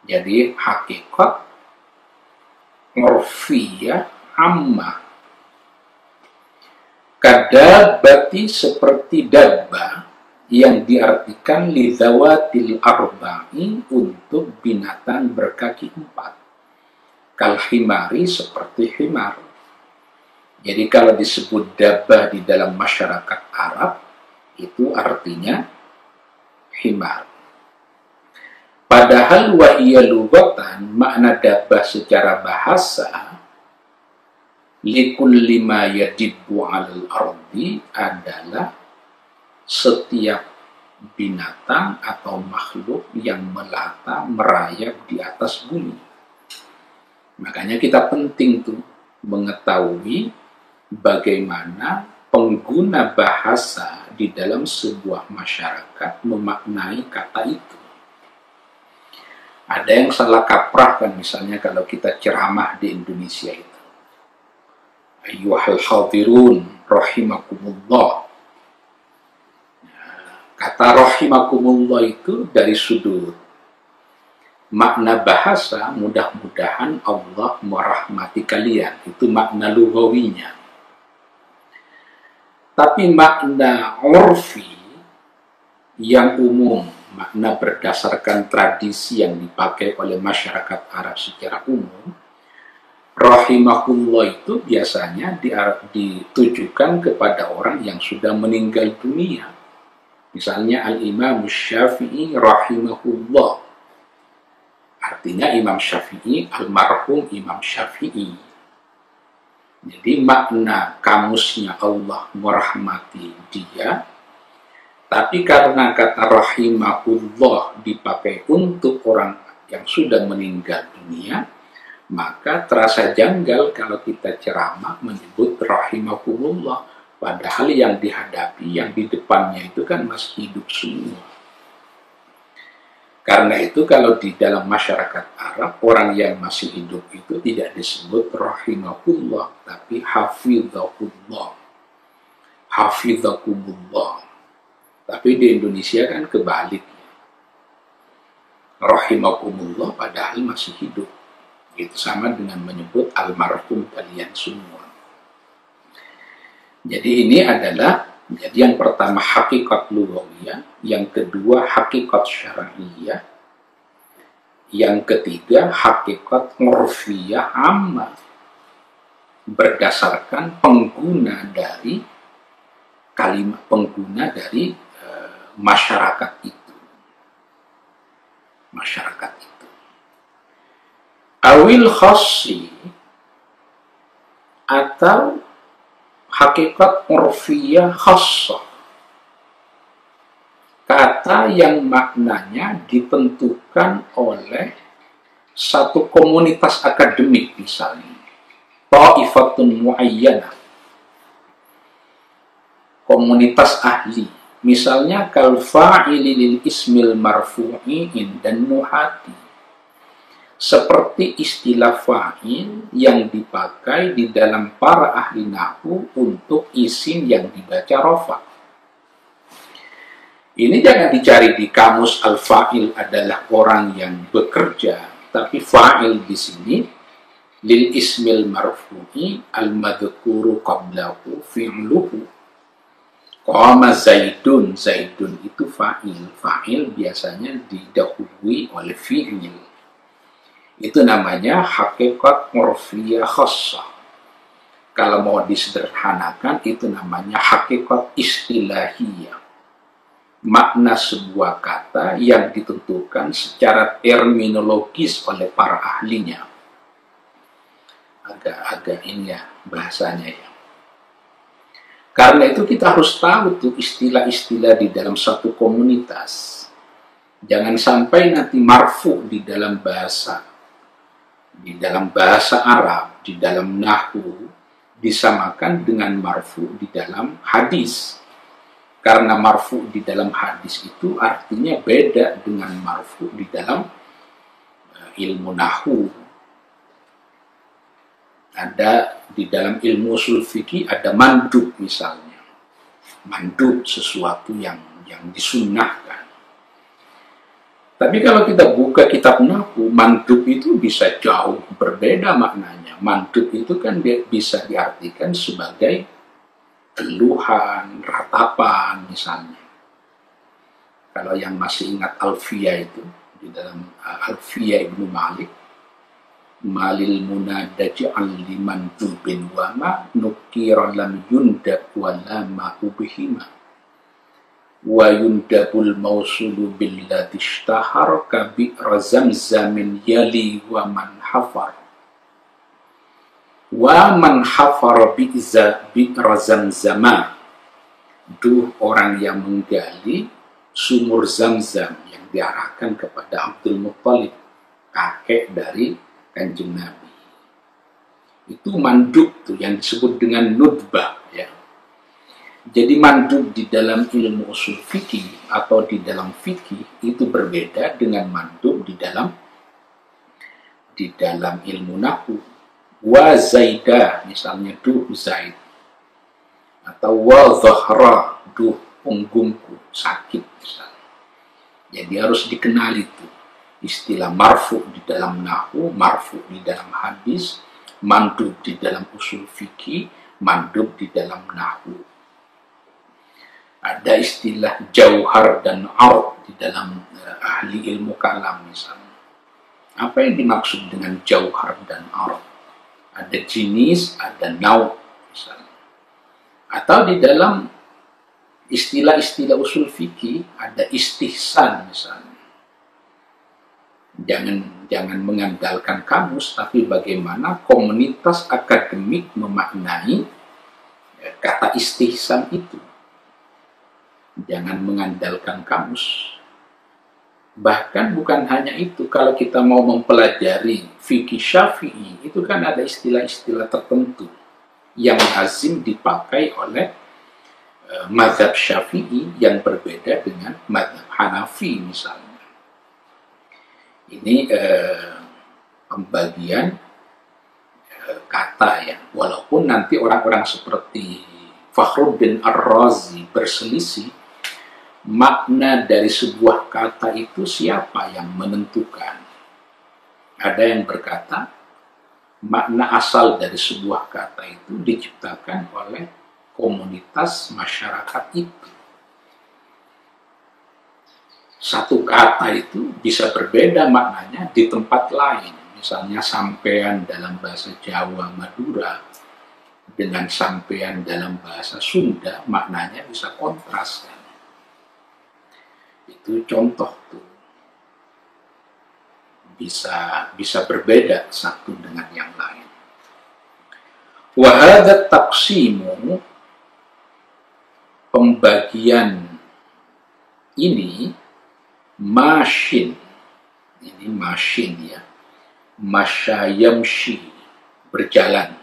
Jadi hakikat urfiyah amma. Kadabati, seperti dabba, yang diartikan lidzawatil arba'i, untuk binatang berkaki 4. Kalhimari, seperti himar. Jadi kalau disebut dabba di dalam masyarakat Arab, itu artinya himar. Padahal wahiyya lugatan, makna dabba secara bahasa, likulli ma yadibbu 'alal ardi, adalah setiap binatang atau makhluk yang melata merayap di atas bumi. Makanya kita penting tuh mengetahui bagaimana pengguna bahasa di dalam sebuah masyarakat memaknai kata itu. Ada yang salah kaprah kan, misalnya kalau kita ceramah di Indonesia itu. Ayyuhal hadirun rahimakumullah. Kata rahimakumullah itu dari sudut makna bahasa, mudah-mudahan Allah merahmati kalian. Itu makna lughawinya. Tapi makna urfi yang umum, makna berdasarkan tradisi yang dipakai oleh masyarakat Arab secara umum, rahimahullah itu biasanya ditujukan kepada orang yang sudah meninggal dunia. Misalnya Al-Imam Syafi'i rahimahullah. Artinya Imam Syafi'i, almarhum Imam Syafi'i. Jadi makna kamusnya Allah merahmati dia, tapi karena kata rahimahullah dipakai untuk orang yang sudah meninggal dunia, maka terasa janggal kalau kita ceramah menyebut rahimahullah, padahal yang dihadapi, yang di depannya itu kan masih hidup semua. Karena itu kalau di dalam masyarakat Arab, orang yang masih hidup itu tidak disebut rahimahullah, tapi hafizahullah, hafizakumullah. Tapi di Indonesia kan kebalik. Rahimakumullah padahal masih hidup. Itu sama dengan menyebut almarhum kalian semua. Jadi ini adalah, jadi yang pertama hakikat lughawiyah, yang kedua hakikat syar'iyyah, yang ketiga hakikat urfiyah amma, berdasarkan pengguna dari kalimat, pengguna dari masyarakat itu. Masyarakat itu. Awil khassi, atau hakikat urfiyah khassah, kata yang maknanya ditentukan oleh satu komunitas akademik misalnya, ta'ifatun muayyanah, komunitas ahli. Misalnya kal fa'ili lil ismil marfu'i indan nuhati, seperti istilah fa'il yang dipakai di dalam para ahli nahwu untuk isim yang dibaca rafa. Ini jangan dicari di kamus. Al-fa'il adalah orang yang bekerja, tapi fa'il di sini lil ismil marfu'i al-madhkuru qablahu fi'luhu. Qama Zaidun, Zaidun itu fa'il. Fa'il biasanya didahului oleh fi'il. Itu namanya hakikat urfiyah khassah. Kalau mau disederhanakan, itu namanya hakikat istilahiyah. Makna sebuah kata yang ditentukan secara terminologis oleh para ahlinya. Agak ini ya bahasanya ya. Karena itu kita harus tahu tuh istilah-istilah di dalam satu komunitas. Jangan sampai nanti marfu di dalam bahasa Arab, di dalam nahwu, disamakan dengan marfu di dalam hadis. Karena marfu di dalam hadis itu artinya beda dengan marfu di dalam ilmu nahwu. Ada di dalam ilmu ushul fikih ada mandub misalnya. Mandub sesuatu yang disunnahkan. Tapi kalau kita buka kitab nahwu, mandub itu bisa jauh berbeda maknanya. Mandub itu kan bisa diartikan sebagai keluhan, ratapan misalnya. Kalau yang masih ingat Alfiyah itu, di dalam Alfiyah Ibnu Malik, malil munada ja'al liman dubin wa ma nukira lam yundab wa lama ubhima wa yundabul mausulu billati ishtahar ka bi'ra zamzamin yali wa man hafar bi'ra zamzama. Duh orang yang menggali sumur Zamzam yang diarahkan kepada Abdul Muttalib, kakek dari Kanjeng Nabi. Itu mandub tuh yang disebut dengan nudbah ya. Jadi mandub di dalam ilmu ushul fikih atau di dalam fikih itu berbeda dengan mandub di dalam ilmu nahwu. Wa zaidah misalnya, duh Zaid, atau wa dhahra, duh punggungku sakit misalnya. Jadi harus dikenali tuh istilah marfu di dalam nahwu, marfu di dalam hadis, mandub di dalam usul fikih, mandub di dalam nahwu. Ada istilah jauhar dan ard di dalam ahli ilmu kalam misalnya. Apa yang dimaksud dengan jauhar dan ard? Ada jenis, ada nau misalnya. Atau di dalam istilah-istilah usul fikih ada istihsan misalnya. Jangan mengandalkan kamus, tapi bagaimana komunitas akademik memaknai kata istihsan itu. Jangan mengandalkan kamus. Bahkan bukan hanya itu, kalau kita mau mempelajari fikih Syafi'i, itu kan ada istilah-istilah tertentu yang lazim dipakai oleh mazhab Syafi'i yang berbeda dengan mazhab Hanafi misalnya. Ini pembagian kata ya. Walaupun nanti orang-orang seperti Fakhruddin Ar-Razi berselisih, makna dari sebuah kata itu siapa yang menentukan. Ada yang berkata, makna asal dari sebuah kata itu diciptakan oleh komunitas masyarakat itu. Satu kata itu bisa berbeda maknanya di tempat lain. Misalnya sampean dalam bahasa Jawa Madura dengan sampean dalam bahasa Sunda maknanya bisa kontras kan. Itu contoh tuh. Bisa berbeda satu dengan yang lain. Wa hadza taqsimu, pembagian ini masyin, ini masyin ya, masyayamshi, berjalan,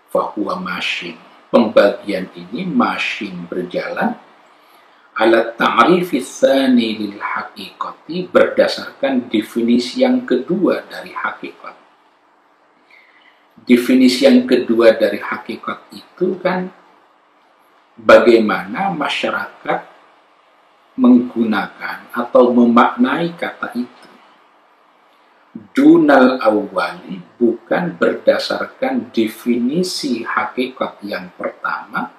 fahuwa masyin, pembagian ini masyin, berjalan, ala ta'rifi tsani lil haqiqati, berdasarkan definisi yang kedua dari hakikat. Definisi yang kedua dari hakikat itu kan bagaimana masyarakat menggunakan atau memaknai kata itu. Dunal awali, bukan berdasarkan definisi hakikat yang pertama,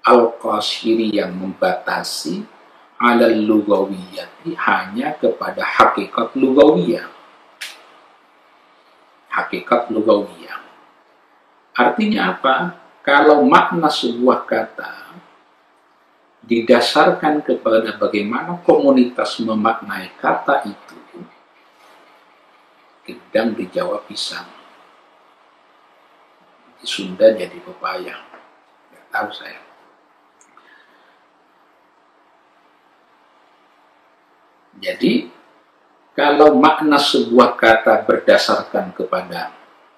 al-qasiri yang membatasi, alal lugawiyati, hanya kepada hakikat lugawiyah. Hakikat lugawiyah. Artinya apa? Kalau makna sebuah kata didasarkan kepada bagaimana komunitas memaknai kata itu, gedang dijawab pisang, di Sunda jadi pepaya, nggak tahu saya. Jadi kalau makna sebuah kata berdasarkan kepada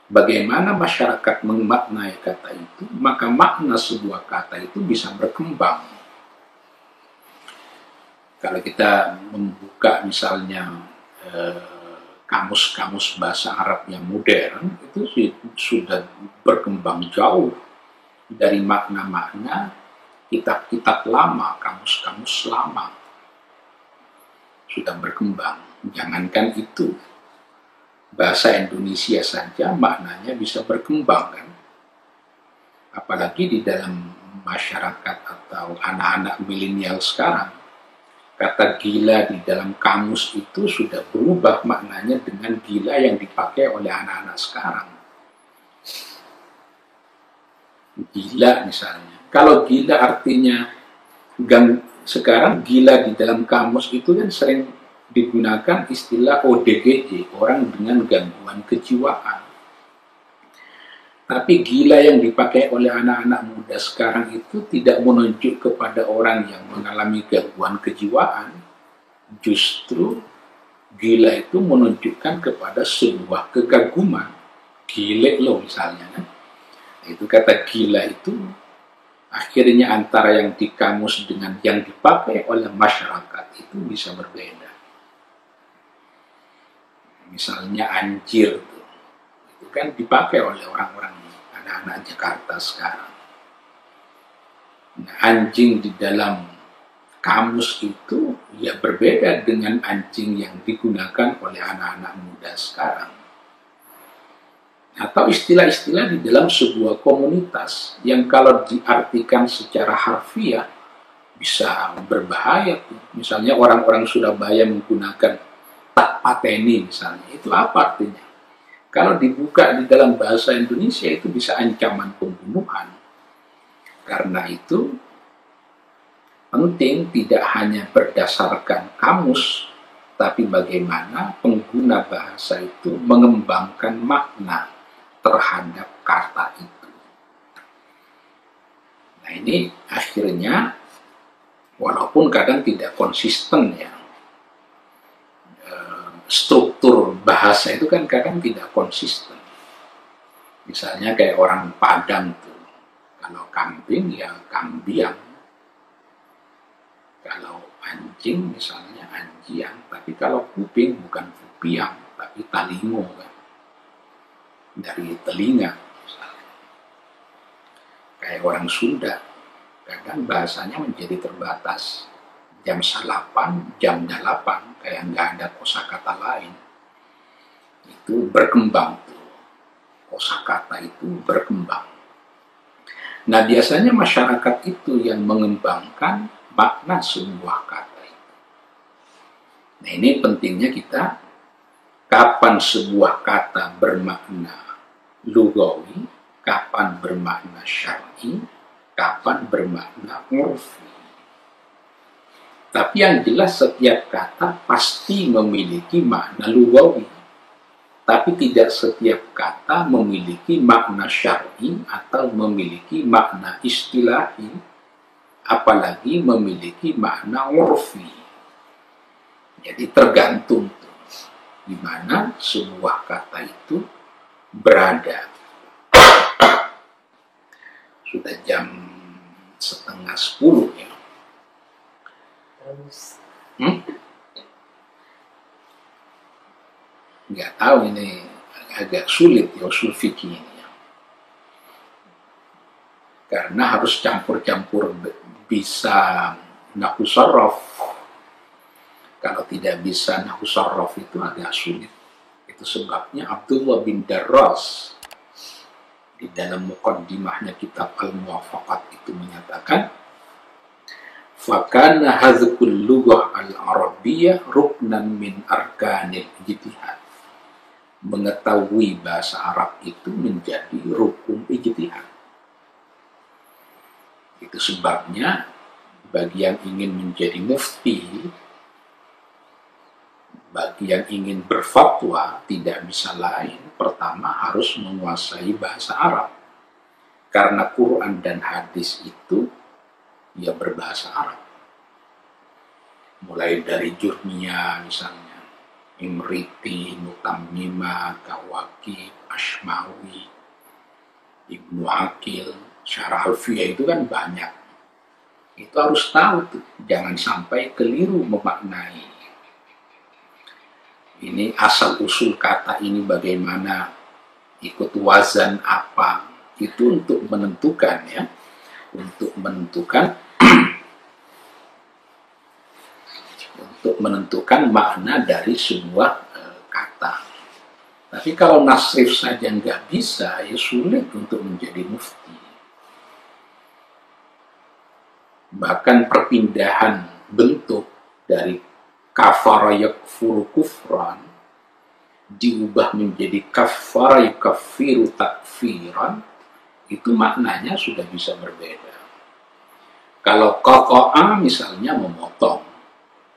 bagaimana masyarakat memaknai kata itu, maka makna sebuah kata itu bisa berkembang. Kalau kita membuka misalnya kamus-kamus bahasa Arab yang modern, itu sudah berkembang jauh dari makna-makna kitab-kitab lama, kamus-kamus lama. Sudah berkembang. Jangankan itu, bahasa Indonesia saja maknanya bisa berkembang kan. Apalagi di dalam masyarakat atau anak-anak milenial sekarang. Kata gila di dalam kamus itu sudah berubah maknanya dengan gila yang dipakai oleh anak-anak sekarang. Gila misalnya. Kalau gila artinya sekarang gila di dalam kamus itu kan sering digunakan istilah ODGJ, orang dengan gangguan kejiwaan. Tapi gila yang dipakai oleh anak-anak muda sekarang itu tidak menunjuk kepada orang yang mengalami gangguan kejiwaan. Justru gila itu menunjukkan kepada sebuah kekaguman. Gile loh misalnya kan. Itu kata gila itu akhirnya antara yang di kamus dengan yang dipakai oleh masyarakat itu bisa berbeda. Misalnya anjir itu kan dipakai oleh orang-orang anak-anak Jakarta sekarang. Nah, anjing di dalam kamus itu ya berbeda dengan anjing yang digunakan oleh anak-anak muda sekarang. Atau istilah-istilah di dalam sebuah komunitas yang kalau diartikan secara harfiah bisa berbahaya. Misalnya orang-orang Surabaya menggunakan tak pateni misalnya, itu apa artinya? Kalau dibuka di dalam bahasa Indonesia itu bisa ancaman pembunuhan. Karena itu penting tidak hanya berdasarkan kamus, tapi bagaimana pengguna bahasa itu mengembangkan makna terhadap kata itu. Nah ini akhirnya walaupun kadang tidak konsisten ya, struktur bahasa itu kan kadang tidak konsisten. Misalnya kayak orang Padang tuh, kalau kambing ya kambiang, kalau anjing misalnya anjiang, tapi kalau kuping bukan kupiang, tapi talingo kan, dari telinga misalnya. Kayak orang Sunda, kadang bahasanya menjadi terbatas. Jam 8, jam 8, kayak nggak ada kosakata lain. Itu berkembang tuh. Kosakata itu berkembang. Nah biasanya masyarakat itu yang mengembangkan makna sebuah kata itu. Nah ini pentingnya kita, kapan sebuah kata bermakna lugawi, kapan bermakna syar'i, kapan bermakna urfi. Tapi yang jelas setiap kata pasti memiliki makna lugawi. Tapi tidak setiap kata memiliki makna syar'i atau memiliki makna istilahi, apalagi memiliki makna urfi. Jadi tergantung di mana sebuah kata itu berada. Sudah jam 9:30 ya. Nggak tahu ini agak sulit ya usul fikih ini ya. Karena harus campur-campur bisa nahwu sharaf. Kalau tidak bisa nahwu sharaf itu agak sulit. Itu sebabnya Abdullah bin Darras di dalam muqaddimahnya kitab Al-Muwafaqat itu menyatakan, fakana hadzqul lughah al-arabiyyah ruknan min arkanil ijtihad. Mengetahui bahasa Arab itu menjadi rukun ijtihad. Itu sebabnya bagi yang ingin menjadi mufti, bagi yang ingin berfatwa tidak bisa lain. Pertama harus menguasai bahasa Arab. Karena Quran dan hadis itu ya berbahasa Arab. Mulai dari Jurmiyah misalnya, Imriti, Mutammimah, Kawakib, Ashmawi, Ibnu Aqil, Syarah Alfiyah itu kan banyak. Itu harus tahu tuh, jangan sampai keliru memaknai. Ini asal usul kata ini bagaimana, ikut wazan apa, itu untuk menentukan ya, untuk menentukan makna dari sebuah kata. Tapi kalau nasrif saja nggak bisa, ya sulit untuk menjadi mufti. Bahkan perpindahan bentuk dari kafara yakfuru kufran diubah menjadi kafara yukaffiru takfiran, itu maknanya sudah bisa berbeda. Kalau qata'a misalnya memotong,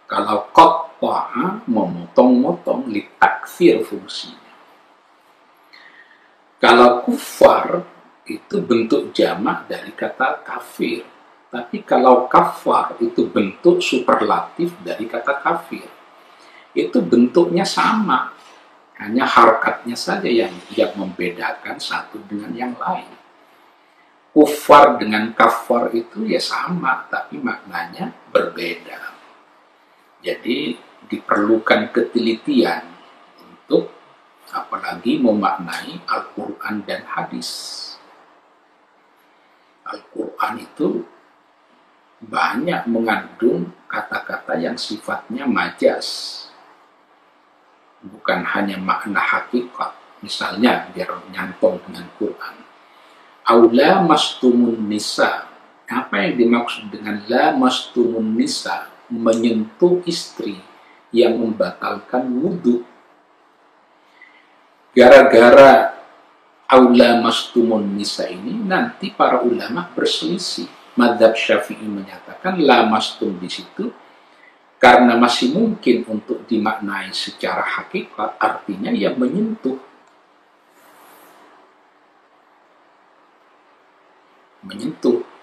kalau qatta'a memotong-motong, litakfir fungsinya. Kalau kufar itu bentuk jamak dari kata kafir. Tapi kalau kafar itu bentuk superlatif dari kata kafir. Itu bentuknya sama. Hanya harakatnya saja yang membedakan satu dengan yang lain. Kufar dengan kafar itu ya sama, tapi maknanya berbeda. Jadi diperlukan ketelitian untuk apalagi memaknai Al-Quran dan hadis. Al-Quran itu banyak mengandung kata-kata yang sifatnya majas, bukan hanya makna hakikat. Misalnya, biar nyantol dengan Quran. Aula mastumun nisa. Apa yang dimaksud dengan la mastumun nisa? Menyentuh istri yang membatalkan wudhu. Gara-gara aula mastumun nisa ini, nanti para ulama berselisih. Madzhab Syafi'i menyatakan la mastum di situ karena masih mungkin untuk dimaknai secara hakikat, artinya yang menyentuh.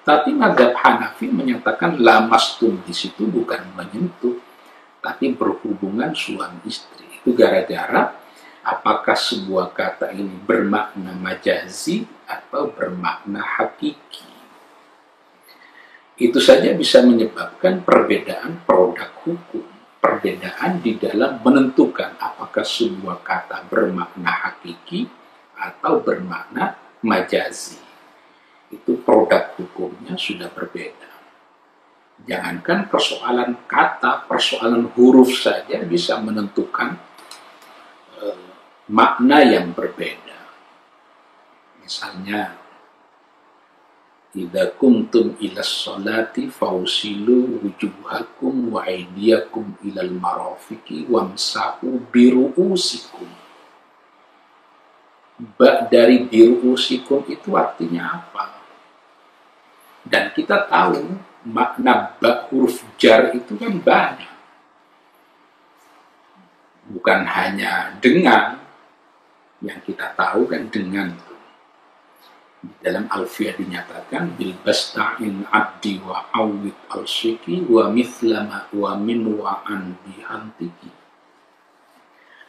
Tapi madzhab Hanafi menyatakan la mastum di situ bukan menyentuh, tapi berhubungan suami istri. Itu gara-gara apakah sebuah kata ini bermakna majazi atau bermakna hakiki. Itu saja bisa menyebabkan perbedaan produk hukum, perbedaan di dalam menentukan apakah sebuah kata bermakna hakiki atau bermakna majazi. Itu produk hukumnya sudah berbeda. Jangankan persoalan kata, persoalan huruf saja bisa menentukan makna yang berbeda. Misalnya, idza kuntum ilas sholati fausilu wujuhakum wa aydiyakum ilal marafiqi wamsahu biru'usikum. Dari biru'usikum itu artinya apa? Dan kita tahu makna ba huruf jar itu kan banyak. Bukan hanya dengan, yang kita tahu kan dengan. Di dalam Alfiyah dinyatakan bil basta'in abdi wa awwid al-syiki wa mithlama wa min wa an bihantiki.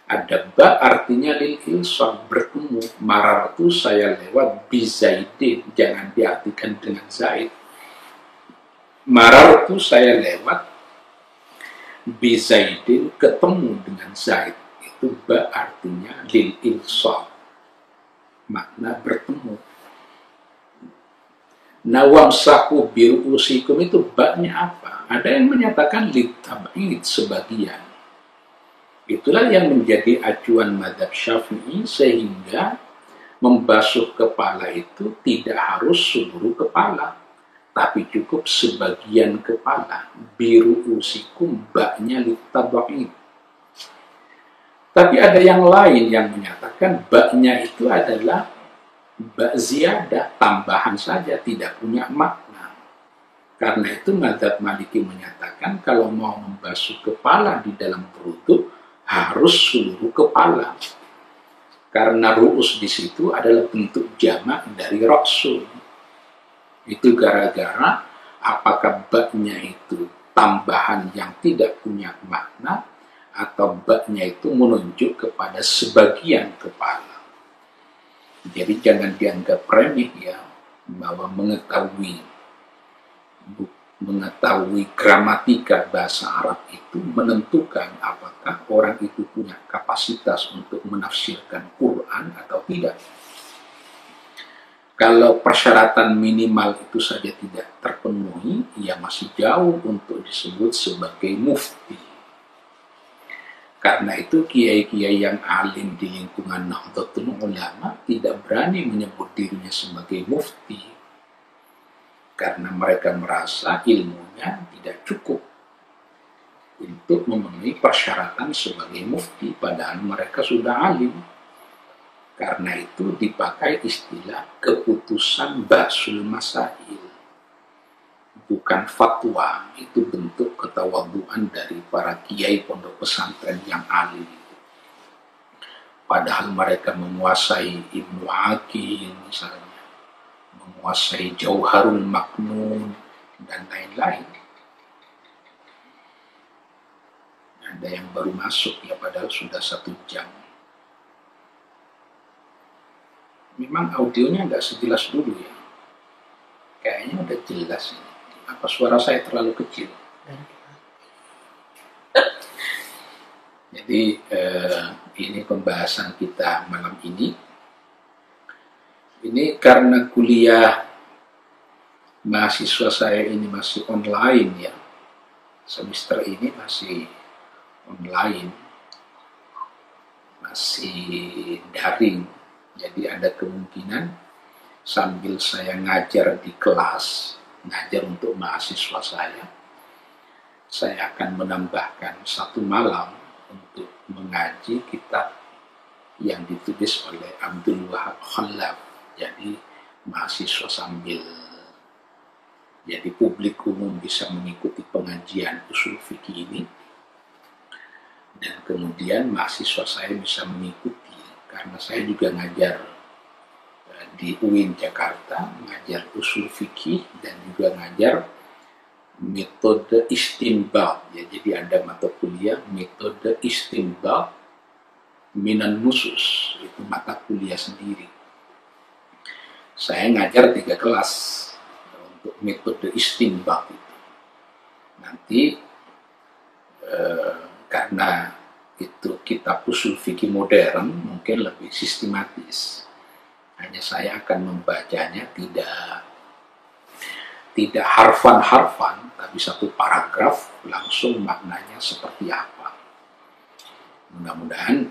Ada ba artinya lil ilsaq, bertemu. Marartu, saya lewat, bizaidin, jangan diartikan dengan zaid. Marartu, saya lewat, bizaidin, ketemu dengan zaid. Itu ba artinya lil ilsaq, makna bertemu. Nawamsahu biru'usikum itu ba-nya apa? Ada yang menyatakan litab'id, sebagian. Itulah yang menjadi acuan madzhab Syafi'i, sehingga membasuh kepala itu tidak harus seluruh kepala, tapi cukup sebagian kepala. Biru'usikum, ba-nya litab'id. Tapi ada yang lain yang menyatakan ba-nya itu adalah ba ziyadah, tambahan saja, tidak punya makna. Karena itu madzhab Maliki menyatakan kalau mau membasuh kepala di dalam berwudu harus seluruh kepala. Karena ru'us di situ adalah bentuk jamak dari ra'sul. Itu gara-gara apakah ba-nya itu tambahan yang tidak punya makna atau ba-nya itu menunjuk kepada sebagian kepala. Jadi jangan dianggap remeh ya, bahwa mengetahui gramatika bahasa Arab itu menentukan apakah orang itu punya kapasitas untuk menafsirkan Quran atau tidak. Kalau persyaratan minimal itu saja tidak terpenuhi, ya masih jauh untuk disebut sebagai mufti. Karena itu kiai-kiai yang alim di lingkungan Nahdlatul Ulama tidak berani menyebut dirinya sebagai mufti. Karena mereka merasa ilmunya tidak cukup untuk memenuhi persyaratan sebagai mufti, padahal mereka sudah alim. Karena itu dipakai istilah keputusan basul masail, bukan fatwa. Itu bentuk ketawaduan dari para kiai pondok pesantren yang alim. Padahal mereka menguasai Ibnu Aqil misalnya, menguasai Jauharul Maknun, dan lain-lain. Ada yang baru masuk ya, padahal sudah 1 jam. Memang audionya nggak sejelas dulu ya. Kayaknya udah jelas ini. Apa suara saya terlalu kecil? Jadi ini pembahasan kita malam ini. Ini karena kuliah mahasiswa saya ini masih online ya, semester ini masih online, masih daring. Jadi ada kemungkinan sambil saya ngajar di kelas, ngajar untuk mahasiswa saya akan menambahkan satu malam untuk mengaji kitab yang ditulis oleh Abdul Wahab Khalaf. Jadi mahasiswa sambil, jadi publik umum bisa mengikuti pengajian usul fikih ini, dan kemudian mahasiswa saya bisa mengikuti, karena saya juga ngajar di UIN Jakarta, ngajar usul fikih dan juga ngajar metode istinbat ya. Jadi ada mata kuliah metode istinbat minan nusus, itu mata kuliah sendiri. Saya ngajar 3 kelas untuk metode istinbat itu. Nanti karena itu kitab usul fikih modern, mungkin lebih sistematis. Hanya saya akan membacanya tidak harfan-harfan, tapi satu paragraf langsung maknanya seperti apa. Mudah-mudahan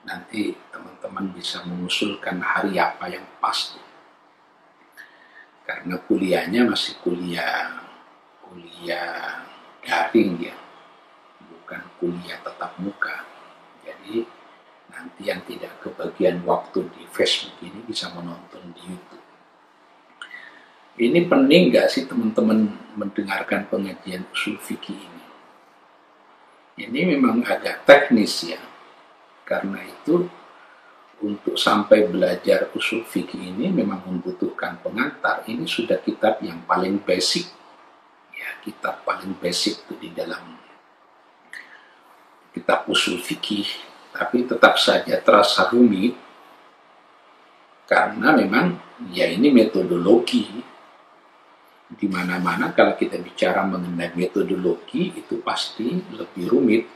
nanti teman-teman bisa mengusulkan hari apa yang pas. Karena kuliahnya masih kuliah daring ya, bukan kuliah tatap muka. Jadi nanti yang tidak kebagian waktu di Facebook ini bisa menonton di YouTube. Ini penting nggak sih teman-teman mendengarkan pengajian usul fikih ini? Ini memang agak teknis ya, karena itu untuk sampai belajar usul fikih ini memang membutuhkan pengantar. Ini sudah kitab yang paling basic ya, kitab paling basic itu di dalam kitab usul fikih, tapi tetap saja terasa rumit karena memang ya ini metodologi. Di mana-mana kalau kita bicara mengenai metodologi itu pasti lebih rumit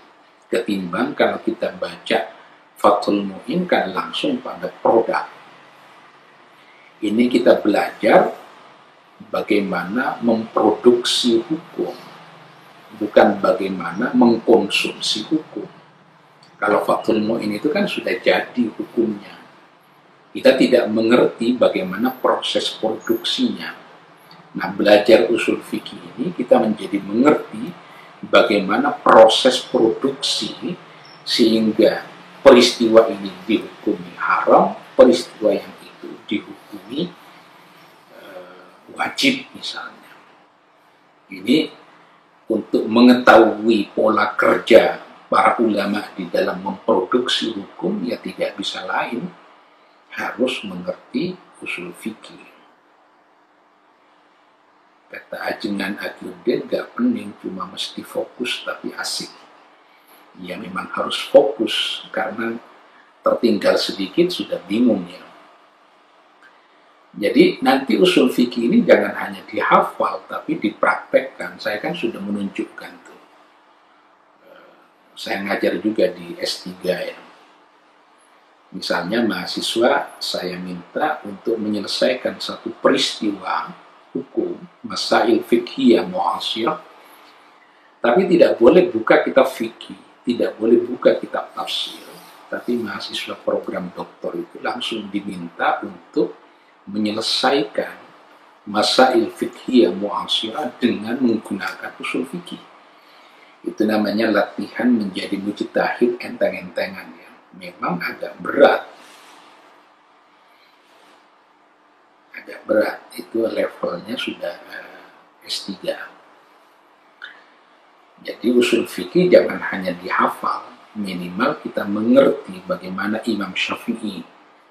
ketimbang kalau kita baca Fathul Mu'in kan langsung pada produk. Ini kita belajar bagaimana memproduksi hukum, bukan bagaimana mengkonsumsi hukum. Kalau Fathul Mu'in itu kan sudah jadi hukumnya. Kita tidak mengerti bagaimana proses produksinya. Nah, belajar usul fikih ini kita menjadi mengerti bagaimana proses produksi sehingga peristiwa ini dihukumi haram, peristiwa yang itu dihukumi wajib misalnya. Ini untuk mengetahui pola kerja para ulama di dalam memproduksi hukum ya tidak bisa lain, harus mengerti usul fikih. Kata ajengan Akyuddin, gak pening cuma mesti fokus tapi asik. Ya memang harus fokus karena tertinggal sedikit sudah bingung ya. Jadi nanti usul fikih ini jangan hanya dihafal tapi dipraktekkan. Saya kan sudah menunjukkan tuh. Saya ngajar juga di S3 ya. Misalnya mahasiswa saya minta untuk menyelesaikan satu peristiwa hukum, masail fikih yang mu'asyirah, tapi tidak boleh buka kitab fikih, tidak boleh buka kitab tafsir, tapi mahasiswa program doktor itu langsung diminta untuk menyelesaikan masail fikih yang mu'asyirah dengan menggunakan usul fikih. Itu namanya latihan menjadi mujtahid enteng-entengan ya. Memang agak berat, itu levelnya sudah S3. Jadi usul fikih jangan hanya dihafal, minimal kita mengerti bagaimana Imam Syafi'i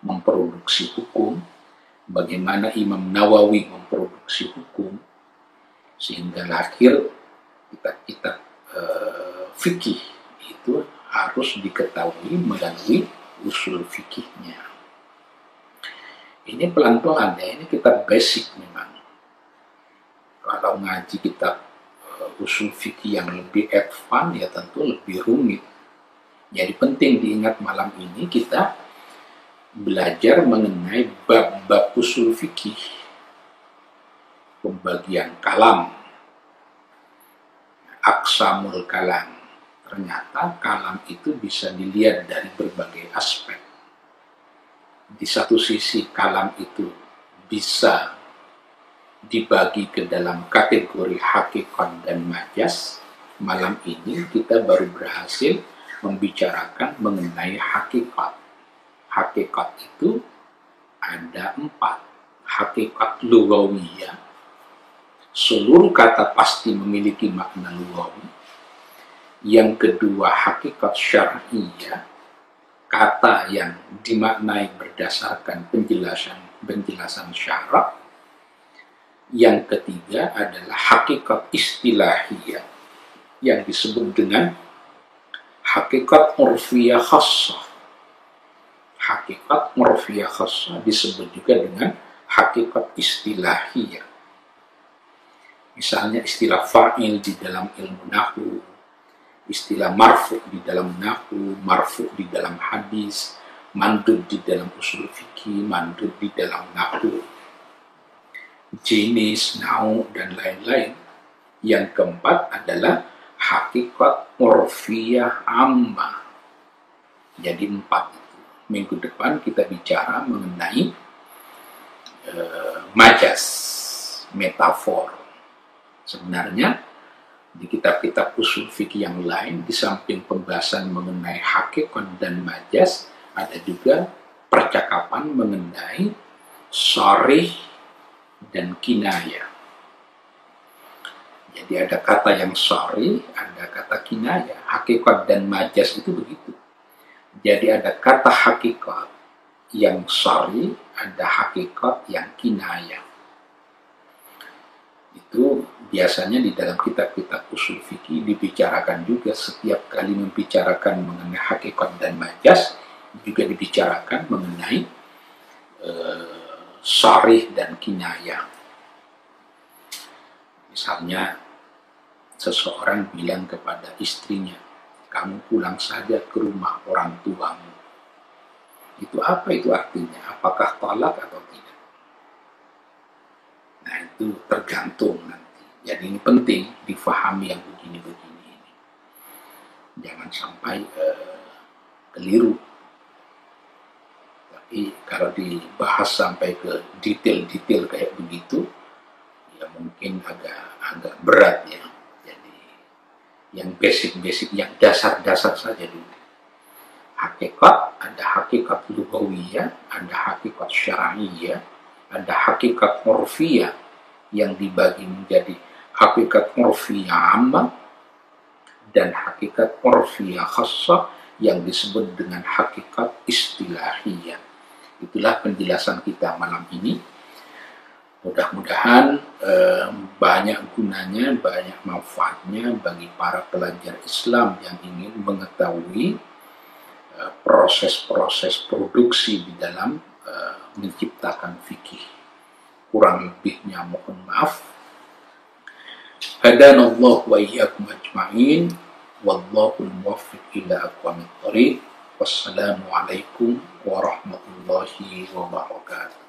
memproduksi hukum, bagaimana Imam Nawawi memproduksi hukum, sehingga lahir kitab-kitab fikih itu harus diketahui melalui usul fikihnya. Ini pelan-pelan ya, ini kitab basic memang. Kalau ngaji kitab usul fikih yang lebih advance ya tentu lebih rumit. Jadi penting diingat malam ini kita belajar mengenai bab-bab usul fikih. pembagian kalam, aksamul kalam. Ternyata kalam itu bisa dilihat dari berbagai aspek. Di satu sisi kalam itu bisa dibagi ke dalam kategori hakikat dan majas. Malam ini kita baru berhasil membicarakan mengenai hakikat. Hakikat itu ada 4. Hakikat lugawiyah. Seluruh kata pasti memiliki makna lugawi. Yang kedua, hakikat syar'iyah, kata yang dimaknai berdasarkan penjelasan syarak. Yang ketiga adalah hakikat istilahiyah, yang disebut dengan hakikat urfiyah khassah. Hakikat urfiyah khassah disebut juga dengan hakikat istilahiyah. Misalnya istilah fa'il di dalam ilmu nahwu, istilah marfu di dalam nahwu, marfu di dalam hadis, mandub di dalam usul fikih, mandub di dalam nahwu, jenis, nau, dan lain-lain. Yang keempat adalah hakikat urfiyah amma. Jadi 4 itu. Minggu depan kita bicara mengenai majas, metafor. Sebenarnya di kitab-kitab usul fikih yang lain, di samping pembahasan mengenai hakikat dan majas, ada juga percakapan mengenai sharih dan kinayah. Jadi ada kata yang sharih, ada kata kinayah. Hakikat dan majas itu begitu. Jadi ada kata hakikat yang sharih, ada hakikat yang kinayah. Itu biasanya di dalam kitab-kitab usul fikih dibicarakan juga. Setiap kali membicarakan mengenai hakikat dan majas, juga dibicarakan mengenai sharih dan kinayah. Misalnya seseorang bilang kepada istrinya, kamu pulang saja ke rumah orang tuamu. Itu apa itu artinya? Apakah talak atau tidak? Nah, itu tergantung nanti. Jadi ini penting difahami yang begini-begini ini. Jangan sampai keliru. Tapi kalau dibahas sampai ke detail-detail kayak begitu, ya mungkin agak berat ya. Jadi yang basic-basic, yang dasar-dasar saja dulu. Hakikat, ada hakikat lugawiyah, ada hakikat syar'iyah, ada hakikat urfiyah yang dibagi menjadi hakikat urfiyah amma dan hakikat urfiyah khassah yang disebut dengan hakikat istilahiyah. Itulah penjelasan kita malam ini. Mudah-mudahan banyak gunanya, banyak manfaatnya bagi para pelajar Islam yang ingin mengetahui proses-proses produksi di dalam menciptakan fikih. Kurang lebihnya mohon maaf. Hadanallahu wa iyyakum ajma'in. Wallahul muwaffiq ila aqwamit thoriq. Wassalamualaikum warahmatullahi wabarakatuh.